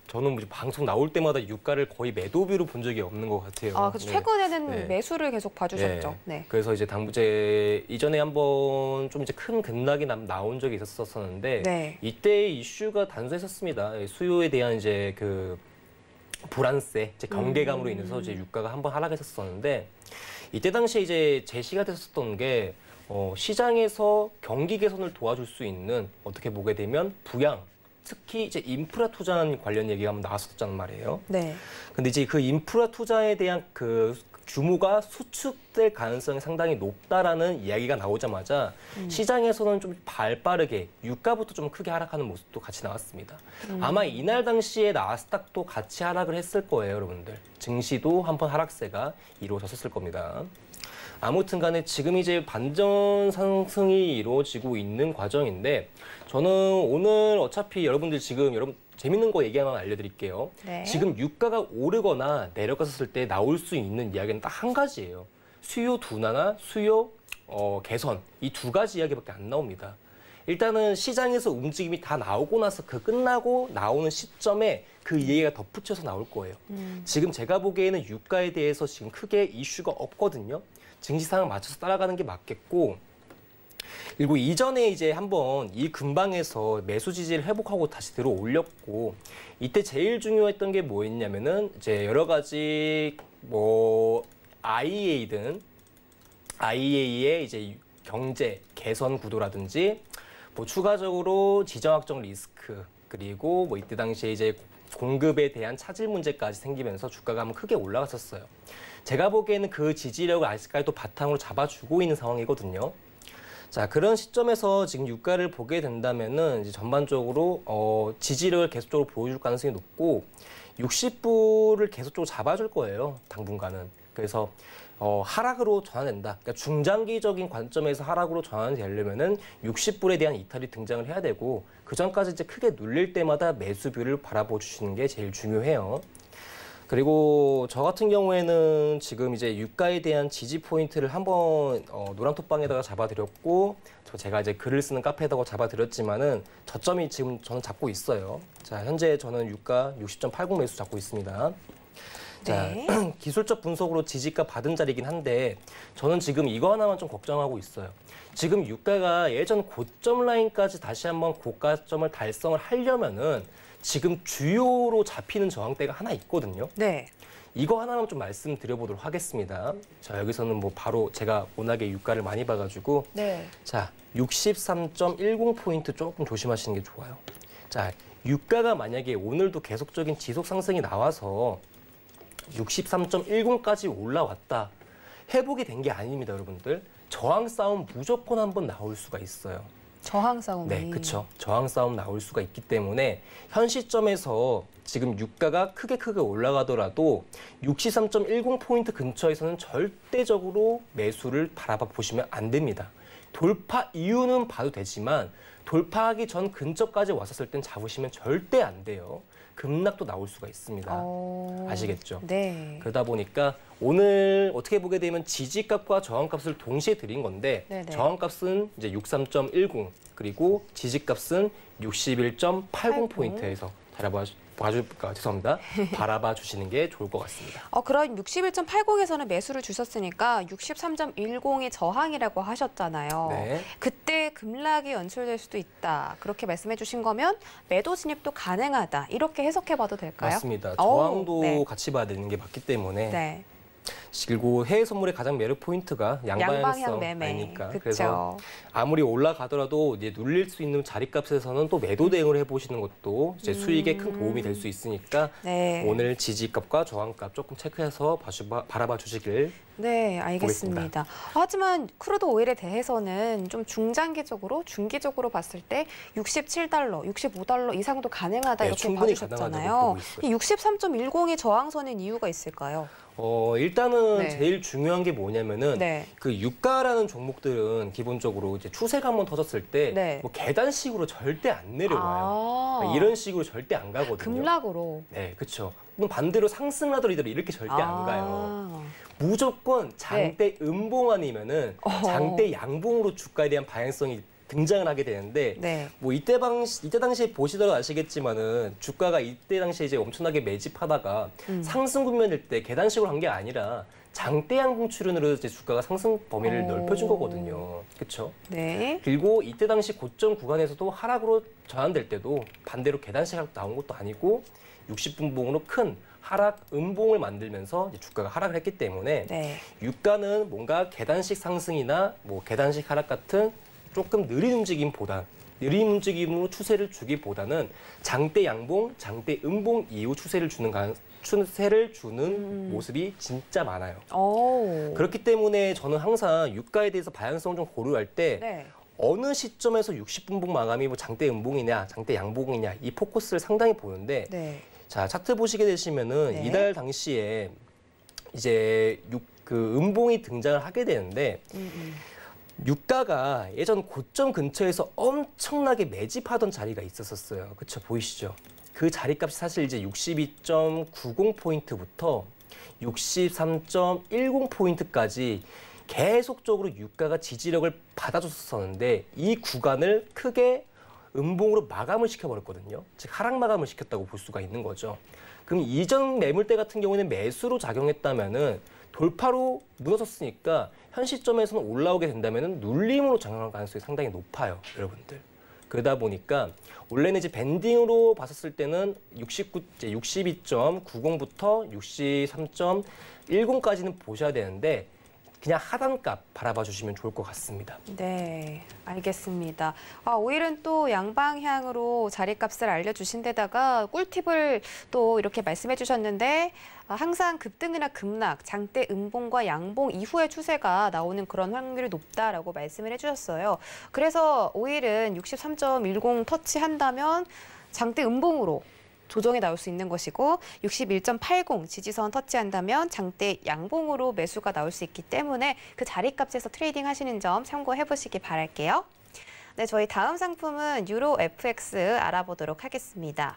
저는 방송 나올 때마다 유가를 거의 매도비로 본 적이 없는 것 같아요. 그래서 네. 최근에는 네. 매수를 계속 봐주셨죠. 네. 그래서 이전에 한번 좀 큰 급락이 나온 적이 있었었는데 네. 이때 이슈가 단순했었습니다. 수요에 대한 그 불안세, 경계감으로 인해서 유가가 한번 하락했었는데 이때 당시에 제시가 됐었던 게 시장에서 경기 개선을 도와줄 수 있는 어떻게 보게 되면 부양, 특히 인프라 투자 관련 얘기가 한번 나왔었단 말이에요. 네. 근데 그 인프라 투자에 대한 그 규모가 수축될 가능성이 상당히 높다라는 이야기가 나오자마자 시장에서는 좀 발빠르게 유가부터 좀 크게 하락하는 모습도 같이 나왔습니다. 아마 이날 당시에 나스닥도 같이 하락을 했을 거예요, 여러분들. 증시도 한번 하락세가 이루어졌을 겁니다. 아무튼 간에 지금 반전 상승이 이루어지고 있는 과정인데 저는 오늘 어차피 여러분들 재밌는 거 얘기 하나 알려드릴게요. 네. 지금 유가가 오르거나 내려갔을 때 나올 수 있는 이야기는 딱 한 가지예요. 수요 둔화나 수요 개선. 이 두 가지 이야기밖에 안 나옵니다. 일단은 시장에서 움직임이 다 나오고 나서 끝나고 나오는 시점에 그 얘기가 덧붙여서 나올 거예요. 지금 제가 보기에는 유가에 대해서 지금 크게 이슈가 없거든요. 증시 상황 맞춰서 따라가는 게 맞겠고 그리고 이전에 한번 이 근방에서 매수 지지를 회복하고 다시 들어 올렸고 이때 제일 중요했던 게 뭐였냐면은 여러 가지 IEA의 경제 개선 구도라든지 추가적으로 지정학적 리스크 그리고 이때 당시에 공급에 대한 차질 문제까지 생기면서 주가가 한번 크게 올라갔었어요. 제가 보기에는 그 지지력을 아직까지 또 바탕으로 잡아주고 있는 상황이거든요. 자, 그런 시점에서 지금 유가를 보게 된다면은 전반적으로 지지력을 계속적으로 보여줄 가능성이 높고 60불을 계속적으로 잡아줄 거예요, 당분간은. 그래서 하락으로 전환된다. 그러니까 중장기적인 관점에서 하락으로 전환이 되려면은 60불에 대한 이탈이 등장을 해야 되고 그 전까지 크게 눌릴 때마다 매수뷰를 바라봐 주시는 게 제일 중요해요. 그리고 저 같은 경우에는 지금 유가에 대한 지지 포인트를 한번 노란톡방에다가 잡아드렸고 제가 글을 쓰는 카페에다가 잡아드렸지만은 저점이 지금 저는 잡고 있어요. 자, 현재 저는 유가 60.80 매수 잡고 있습니다. 네. 자, 기술적 분석으로 지지가 받은 자리이긴 한데 저는 지금 이거 하나만 좀 걱정하고 있어요. 지금 유가가 예전 고점 라인까지 다시 한번 고가점을 달성을 하려면은 지금 주요로 잡히는 저항대가 하나 있거든요. 네. 이거 하나만 좀 말씀드려보도록 하겠습니다. 자, 여기서는 뭐 바로 제가 워낙에 유가를 많이 봐가지고 네. 자, 63.10포인트 조금 조심하시는 게 좋아요. 자, 유가가 만약에 오늘도 계속적인 지속 상승이 나와서 63.10까지 올라왔다. 회복이 된 게 아닙니다, 여러분들. 저항 싸움 무조건 한번 나올 수가 있어요. 저항 싸움이. 네, 그렇죠. 저항 싸움 나올 수가 있기 때문에 현 시점에서 지금 유가가 크게 올라가더라도 63.10포인트 근처에서는 절대적으로 매수를 바라봐 보시면 안 됩니다. 돌파 이유는 봐도 되지만 돌파하기 전 근처까지 왔었을 땐 잡으시면 절대 안 돼요. 급락도 나올 수가 있습니다. 아시겠죠? 네. 그러다 보니까 오늘 어떻게 보게 되면 지지값과 저항값을 동시에 드린 건데 네네. 저항값은 이제 63.10 그리고 지지값은 61.80포인트에서 바라봐 주시는 게 좋을 것 같습니다. 그럼 61.80에서는 매수를 주셨으니까 63.10이 저항이라고 하셨잖아요. 네. 그때 급락이 연출될 수도 있다. 그렇게 말씀해 주신 거면 매도 진입도 가능하다. 이렇게 해석해봐도 될까요? 맞습니다. 저항도 네. 같이 봐야 되는 게 맞기 때문에 네. 그리고 해외 선물의 가장 매력 포인트가 양방향성 매매. 아니니까. 그쵸. 그래서 아무리 올라가더라도 이제 눌릴 수 있는 자리값에서는 또 매도 대응을 해보시는 것도 이제 수익에 큰 도움이 될 수 있으니까 네. 오늘 지지값과 저항값 조금 체크해서 바라봐 주시길. 네, 알겠습니다. 하지만 크루드 오일에 대해서는 좀 중기적으로 봤을 때 67달러, 65달러 이상도 가능하다 네, 이렇게 충분히 봐주셨잖아요. 가능하다고 보고 있어요. 이 63.10이 저항선인 이유가 있을까요? 일단은 네. 제일 중요한 게 뭐냐면은 네. 그 유가라는 종목들은 기본적으로 이제 추세가 한번 터졌을 때 네. 뭐 계단식으로 절대 안 내려와요. 그러니까 이런 식으로 절대 안 가거든요. 급락으로. 네, 그렇죠. 반대로 상승하더라도 이렇게 절대 안 가요. 무조건 장대 음봉 아니면은 장대 양봉으로 주가에 대한 방향성이 등장을 하게 되는데 네. 뭐 이때 당시에 보시더라도 아시겠지만은 주가가 이때 당시에 이제 엄청나게 매집하다가 상승 국면일 때 계단식으로 한 게 아니라 장대 양봉 출현으로 이제 주가가 상승 범위를 넓혀준 거거든요. 그렇죠? 네. 그리고 이때 당시 고점 구간에서도 하락으로 전환될 때도 반대로 계단식 하락 나온 것도 아니고 60분봉으로 큰 하락 음봉을 만들면서 이제 주가가 하락을 했기 때문에 네. 유가는 뭔가 계단식 상승이나 뭐 계단식 하락 같은 조금 느린 움직임으로 추세를 주기보다는 장대 양봉, 장대 음봉 이후 추세를 주는 모습이 진짜 많아요. 그렇기 때문에 저는 항상 유가에 대해서 방향성 좀 고려할 때 네. 어느 시점에서 60분봉 마감이 뭐 장대 음봉이냐, 장대 양봉이냐 이 포커스를 상당히 보는데 네. 자, 차트 보시게 되시면은 네. 이달 당시에 이제 그 음봉이 등장을 하게 되는데 유가가 예전 고점 근처에서 엄청나게 매집하던 자리가 있었어요. 그렇죠? 보이시죠? 그 자리값이 사실 이제 62.90포인트부터 63.10포인트까지 계속적으로 유가가 지지력을 받아줬었는데 이 구간을 크게 음봉으로 마감을 시켜버렸거든요. 즉 하락 마감을 시켰다고 볼 수가 있는 거죠. 그럼 이전 매물대 같은 경우에는 매수로 작용했다면은 돌파로 무너졌으니까 현 시점에서는 올라오게 된다면은 눌림으로 작용할 가능성이 상당히 높아요, 여러분들. 그러다 보니까 원래는 이제 밴딩으로 봤었을 때는 62.90부터 63.10까지는 보셔야 되는데 그냥 하단값 바라봐 주시면 좋을 것 같습니다. 네, 알겠습니다. 오일은 또 양방향으로 자리값을 알려주신 데다가 꿀팁을 또 이렇게 말씀해 주셨는데 항상 급등이나 급락, 장대 음봉과 양봉 이후의 추세가 나오는 그런 확률이 높다라고 말씀을 해주셨어요. 그래서 오일은 63.10 터치한다면 장대 음봉으로 조정이 나올 수 있는 것이고 61.80 지지선 터치한다면 장대 양봉으로 매수가 나올 수 있기 때문에 그 자리값에서 트레이딩 하시는 점 참고해 보시기 바랄게요. 네, 저희 다음 상품은 유로 FX 알아보도록 하겠습니다.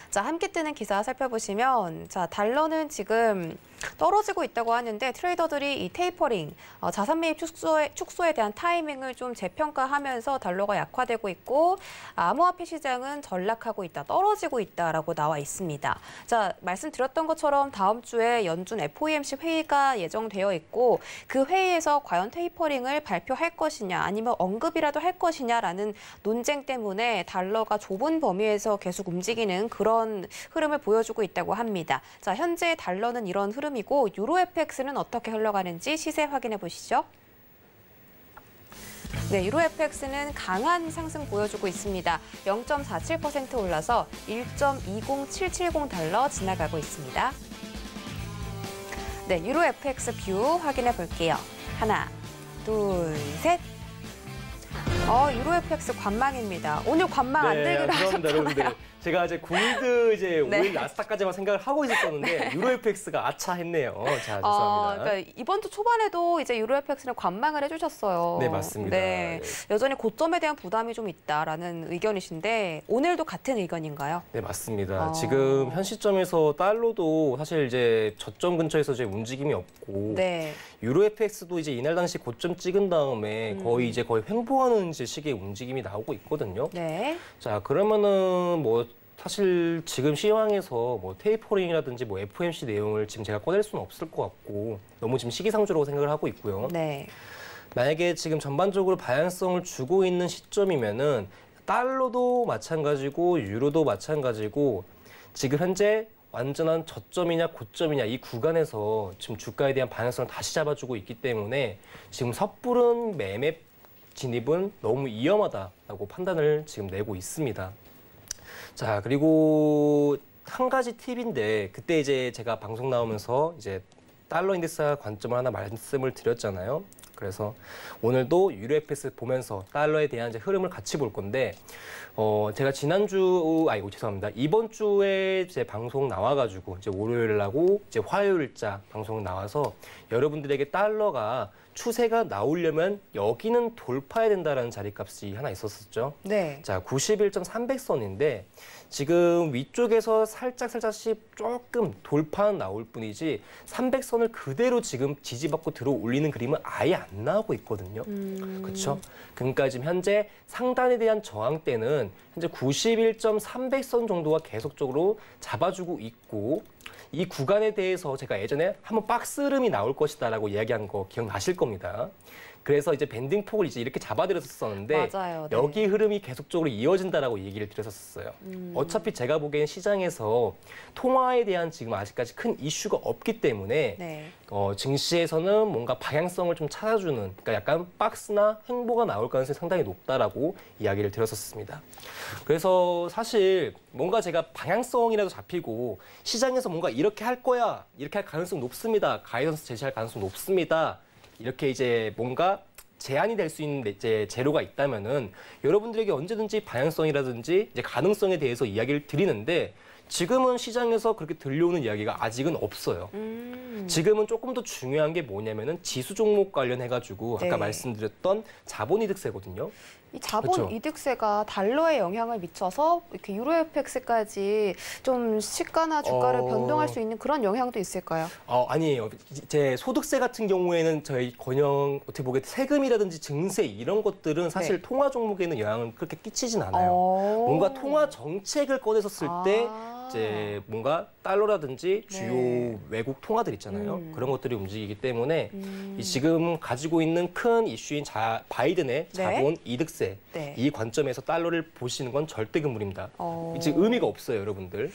자, 함께 뜨는 기사 살펴보시면 자, 달러는 지금 떨어지고 있다고 하는데 트레이더들이 이 테이퍼링, 자산 매입 축소에 대한 타이밍을 좀 재평가하면서 달러가 약화되고 있고 암호화폐 시장은 전락하고 있다, 떨어지고 있다라고 나와 있습니다. 자, 말씀드렸던 것처럼 다음 주에 연준 FOMC 회의가 예정되어 있고 그 회의에서 과연 테이퍼링을 발표할 것이냐 아니면 언급이라도 할 것이냐라는 논쟁 때문에 달러가 좁은 범위에서 계속 움직이는 그런 흐름을 보여주고 있다고 합니다. 자, 현재 달러는 이런 흐름이고 유로 FX는 어떻게 흘러가는지 시세 확인해 보시죠. 네, 유로 FX는 강한 상승 보여주고 있습니다. 0.47% 올라서 1.20770 달러 지나가고 있습니다. 네, 유로 FX 뷰 확인해 볼게요. 하나, 둘, 셋. 유로 FX 관망입니다. 오늘 관망 안 들기로 그렇습니다, 하셨잖아요. 여러분들. 제가 이제 골드 이제 네. 오일 나스닥까지만 생각을 하고 있었는데 유로 FX가 아차했네요. 자, 죄송합니다. 그러니까 이번 주 초반에도 이제 유로 FX는 관망을 해주셨어요. 네, 맞습니다. 네, 여전히 고점에 대한 부담이 좀 있다라는 의견이신데 오늘도 같은 의견인가요? 네, 맞습니다. 지금 현 시점에서 달러도 사실 이제 저점 근처에서 이제 움직임이 없고 네. 유로 FX도 이제 이날 당시 고점 찍은 다음에 거의 횡보하는 이제 식의 움직임이 나오고 있거든요. 네. 자, 그러면은 뭐 사실 지금 시황에서 뭐 테이퍼링이라든지 뭐 FOMC 내용을 지금 제가 꺼낼 수는 없을 것 같고 너무 지금 시기상조라고 생각을 하고 있고요. 네. 만약에 지금 전반적으로 방향성을 주고 있는 시점이면은 달러도 마찬가지고 유로도 마찬가지고 지금 현재 완전한 저점이냐 고점이냐 이 구간에서 지금 주가에 대한 방향성을 다시 잡아주고 있기 때문에 지금 섣부른 매매 진입은 너무 위험하다라고 판단을 지금 내고 있습니다. 자, 그리고 한 가지 팁인데 그때 이제 제가 방송 나오면서 이제 달러 인덱스 관점을 하나 말씀을 드렸잖아요. 그래서 오늘도 유로 FX 보면서 달러에 대한 이제 흐름을 같이 볼 건데 제가 죄송합니다. 이번 주에 제 방송 나와가지고 이제 월요일하고 이제 화요일자 방송 나와서 여러분들에게 달러가 추세가 나오려면 여기는 돌파해야 된다라는 자리값이 하나 있었었죠. 네. 자, 91.300선인데 지금 위쪽에서 살짝씩 조금 돌파는 나올 뿐이지 300선을 그대로 지금 지지받고 들어 올리는 그림은 아예 안 나오고 있거든요. 그렇죠? 그러니까 지금 현재 상단에 대한 저항대는 현재 91.300선 정도가 계속적으로 잡아주고 있고 이 구간에 대해서 제가 예전에 한번 박스 흐름이 나올 것이다라고 이야기한 거 기억나실 겁니다. 그래서 이제 밴딩 폭을 이제 이렇게 잡아드렸었는데 맞아요. 네. 여기 흐름이 계속적으로 이어진다라고 얘기를 드렸었어요. 어차피 제가 보기엔 시장에서 통화에 대한 지금 아직까지 큰 이슈가 없기 때문에 네. 증시에서는 뭔가 방향성을 좀 찾아주는 그러니까 약간 박스나 횡보가 나올 가능성이 상당히 높다라고 이야기를 드렸었습니다. 그래서 사실 뭔가 제가 방향성이라도 잡히고 시장에서 뭔가 이렇게 할 거야, 이렇게 할 가능성 높습니다, 가이던스 제시할 가능성 높습니다. 이렇게 이제 뭔가 제한이 될 수 있는 이제 재료가 있다면은 여러분들에게 언제든지 방향성이라든지 이제 가능성에 대해서 이야기를 드리는데 지금은 시장에서 그렇게 들려오는 이야기가 아직은 없어요. 지금은 조금 더 중요한 게 뭐냐면은 지수 종목 관련해가지고 아까 네. 말씀드렸던 자본이득세거든요. 이 자본 그렇죠. 이득세가 달러에 영향을 미쳐서 이렇게 유로 FX까지 좀 시가나 주가를 변동할 수 있는 그런 영향도 있을까요? 아니에요. 제 소득세 같은 경우에는 저희 어떻게 보게 세금이라든지 증세 이런 것들은 사실 네. 통화 종목에는 영향을 그렇게 끼치진 않아요. 뭔가 통화 정책을 꺼내섰을 때 이제 뭔가 달러라든지 주요 네. 외국 통화들 있잖아요. 그런 것들이 움직이기 때문에 이 지금 가지고 있는 큰 이슈인 바이든의 자본 이득세 네. 이 관점에서 달러를 보시는 건 절대 금물입니다. 지금 의미가 없어요, 여러분들.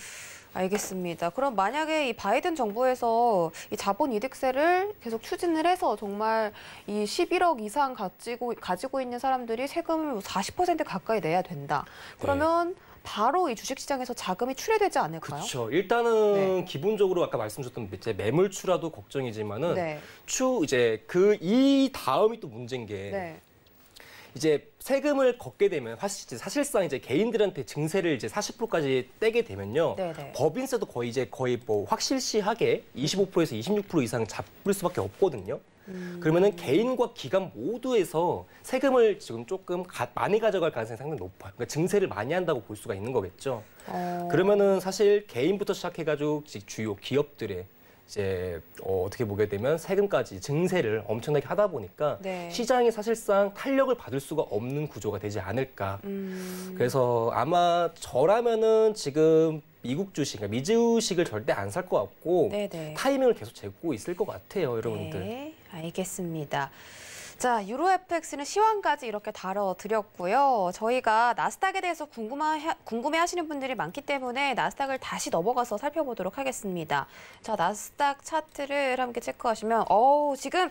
알겠습니다. 그럼 만약에 이 바이든 정부에서 이 자본 이득세를 계속 추진을 해서 정말 이 11억 이상 가지고 있는 사람들이 세금을 40% 가까이 내야 된다. 그러면 바로 이 주식시장에서 자금이 출회되지 않을까요? 그렇죠. 일단은 기본적으로 아까 말씀드렸던 이제 매물추라도 걱정이지만은 이제 이 다음이 또 문제인 게 이제 세금을 걷게 되면 사실상 이제 개인들한테 증세를 이제 40%까지 떼게 되면요. 법인세도 거의 뭐 확실시하게 25%에서 26% 이상 잡을 수밖에 없거든요. 그러면은 개인과 기관 모두에서 세금을 지금 조금 많이 가져갈 가능성이 상당히 높아요. 그러니까 증세를 많이 한다고 볼 수가 있는 거겠죠. 그러면은 사실 개인부터 시작해가지고 주요 기업들의 이제 어떻게 보게 되면 세금까지 증세를 엄청나게 하다 보니까 네. 시장이 사실상 탄력을 받을 수가 없는 구조가 되지 않을까. 그래서 아마 저라면은 지금 미국 주식, 그러니까 미주식을 절대 안 살 것 같고 네네. 타이밍을 계속 재고 있을 것 같아요, 여러분들. 네, 알겠습니다. 자, 유로 FX는 시황까지 이렇게 다뤄드렸고요. 저희가 나스닥에 대해서 궁금해하시는 분들이 많기 때문에 나스닥을 다시 넘어가서 살펴보도록 하겠습니다. 자, 나스닥 차트를 함께 체크하시면 지금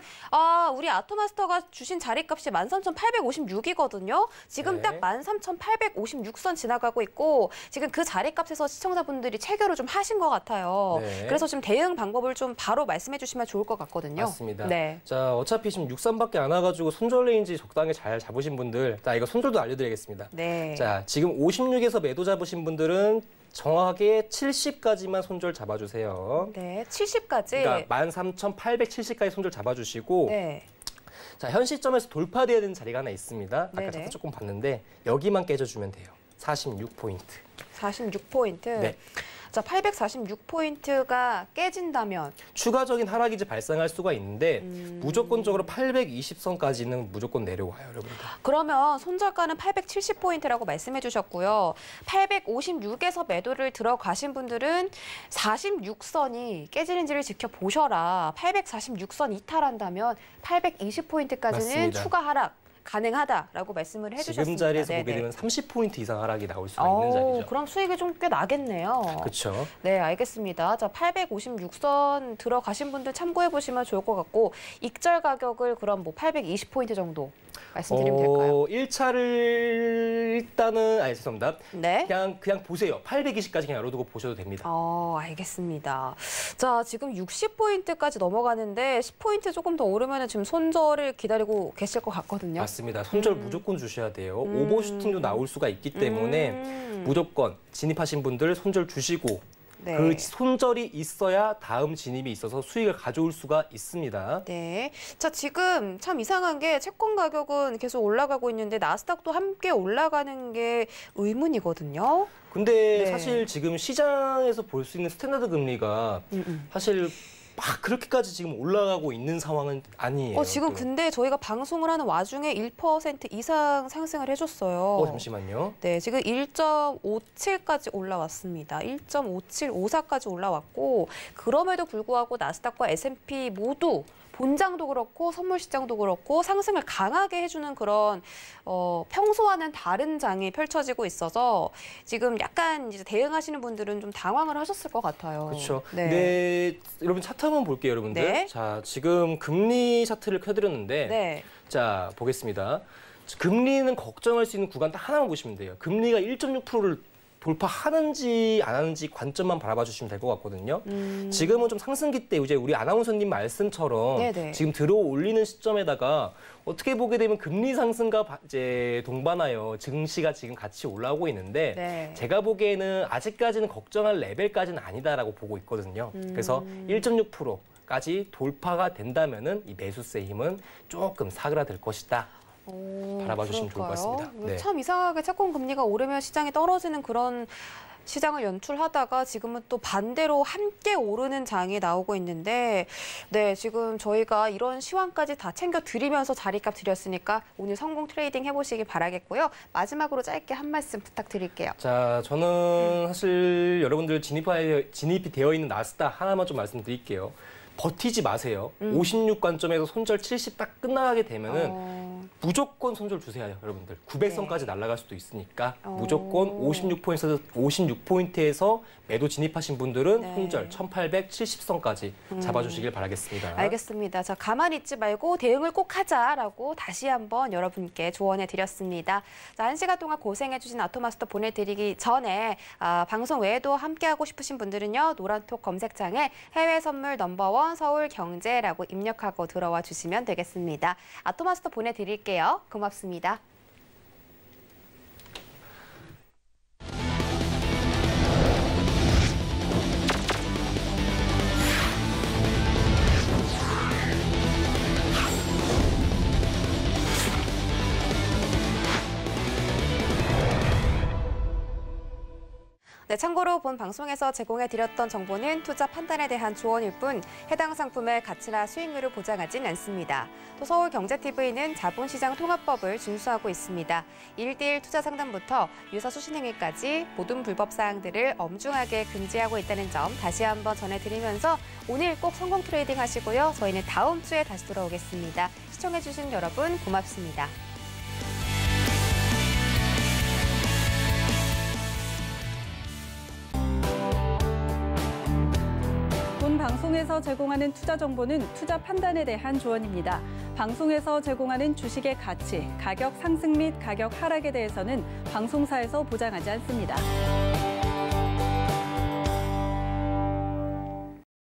우리 아토마스터가 주신 자리값이 13,856이거든요. 지금 네. 딱 13,856선 지나가고 있고 지금 그 자리값에서 시청자분들이 체결을 좀 하신 것 같아요. 네. 그래서 지금 대응 방법을 좀 바로 말씀해 주시면 좋을 것 같거든요. 맞습니다. 네. 자, 어차피 지금 63밖에 안 와가지고 손절 레인지 적당히 잘 잡으신 분들, 자, 이거 손절도 알려드리겠습니다. 네. 자, 지금 56에서 매도 잡으신 분들은 정확하게 70까지만 손절 잡아주세요. 네, 70까지. 그러니까 13,870까지 손절 잡아주시고, 네. 자, 현 시점에서 돌파돼야 되는 자리가 하나 있습니다. 아까 네네. 차트 조금 봤는데 여기만 깨져주면 돼요. 46포인트. 46포인트. 네. 자, 846포인트가 깨진다면 추가적인 하락이 이제 발생할 수가 있는데 무조건적으로 820선까지는 무조건 내려와요, 여러분들. 그러면 손절가는 870포인트라고 말씀해 주셨고요. 856에서 매도를 들어가신 분들은 46선이 깨지는지를 지켜보셔라. 846선 이탈한다면 820포인트까지는 맞습니다. 추가 하락 가능하다라고 말씀을 해주셨습니다. 지금 자리에서 네네. 보게 되면 30포인트 이상 하락이 나올 수가 있는 자리죠. 그럼 수익이 좀 꽤 나겠네요. 그렇죠. 네, 알겠습니다. 자, 856선 들어가신 분들 참고해 보시면 좋을 것 같고 익절 가격을 그럼 뭐 820포인트 정도 말씀드리면 될까요? 1차를 일단은 죄송합니다. 네. 그냥 보세요. 820까지 그냥 열어두고 보셔도 됩니다. 알겠습니다. 자, 지금 60포인트까지 넘어가는데 10포인트 조금 더 오르면 지금 손절을 기다리고 계실 것 같거든요. 맞습니다. 손절 무조건 주셔야 돼요. 오버슈팅도 나올 수가 있기 때문에 무조건 진입하신 분들 손절 주시고 네. 그 손절이 있어야 다음 진입이 있어서 수익을 가져올 수가 있습니다. 네. 자, 지금 참 이상한 게 채권 가격은 계속 올라가고 있는데 나스닥도 함께 올라가는 게 의문이거든요. 근데 네. 사실 지금 시장에서 볼 수 있는 스탠다드 금리가 사실 막 그렇게까지 지금 올라가고 있는 상황은 아니에요. 지금 근데 저희가 방송을 하는 와중에 1% 이상 상승을 해줬어요. 잠시만요. 네, 지금 1.57까지 올라왔습니다. 1.5754까지 올라왔고 그럼에도 불구하고 나스닥과 S&P 모두 본장도 그렇고 선물 시장도 그렇고 상승을 강하게 해주는 그런 평소와는 다른 장이 펼쳐지고 있어서 지금 약간 이제 대응하시는 분들은 좀 당황을 하셨을 것 같아요. 그렇죠. 네. 네, 여러분 차트 한번 볼게요, 여러분들. 네. 자, 지금 금리 차트를 켜드렸는데, 네. 자, 보겠습니다. 금리는 걱정할 수 있는 구간 딱 하나만 보시면 돼요. 금리가 1.6%를 돌파하는지 안 하는지 관점만 바라봐 주시면 될 것 같거든요. 지금은 좀 상승기 때 이제 우리 아나운서님 말씀처럼 네네. 지금 들어 올리는 시점에다가 어떻게 보게 되면 금리 상승과 이제 동반하여 증시가 지금 같이 올라오고 있는데 네. 제가 보기에는 아직까지는 걱정할 레벨까지는 아니다라고 보고 있거든요. 그래서 1.6%까지 돌파가 된다면은 이 매수세의 힘은 조금 사그라들 것이다. 바라봐 주시면 좋을 것 같습니다. 네. 참 이상하게 채권 금리가 오르면 시장이 떨어지는 그런 시장을 연출하다가 지금은 또 반대로 함께 오르는 장이 나오고 있는데 네, 지금 저희가 이런 시황까지 다 챙겨드리면서 자리값 드렸으니까 오늘 성공 트레이딩 해보시기 바라겠고요. 마지막으로 짧게 한 말씀 부탁드릴게요. 자, 저는 사실 여러분들 진입이 되어 있는 나스닥 하나만 좀 말씀드릴게요. 버티지 마세요. 56 관점에서 손절 70 딱 끝나게 되면은 무조건 손절 주세요, 여러분들. 900선까지 날아갈 수도 있으니까 무조건 56포인트에서 매도 진입하신 분들은 네. 손절 1870선까지 잡아주시길 바라겠습니다. 알겠습니다. 자, 가만히 있지 말고 대응을 꼭 하자라고 다시 한번 여러분께 조언해 드렸습니다. 자, 1시간 동안 고생해 주신 아토마스터 보내드리기 전에 방송 외에도 함께하고 싶으신 분들은요. 노란톡 검색창에 해외 선물 넘버원 서울경제라고 입력하고 들어와 주시면 되겠습니다. 아토마스터 보내드릴게요. 고맙습니다. 네, 참고로 본 방송에서 제공해드렸던 정보는 투자 판단에 대한 조언일 뿐 해당 상품의 가치나 수익률을 보장하진 않습니다. 또 서울경제TV는 자본시장 통합법을 준수하고 있습니다. 1대1 투자 상담부터 유사 수신행위까지 모든 불법 사항들을 엄중하게 금지하고 있다는 점 다시 한번 전해드리면서 오늘 꼭 성공 트레이딩 하시고요. 저희는 다음 주에 다시 돌아오겠습니다. 시청해주신 여러분 고맙습니다. 본 방송에서 제공하는 투자 정보는 투자 판단에 대한 조언입니다. 방송에서 제공하는 주식의 가치, 가격 상승 및 가격 하락에 대해서는 방송사에서 보장하지 않습니다.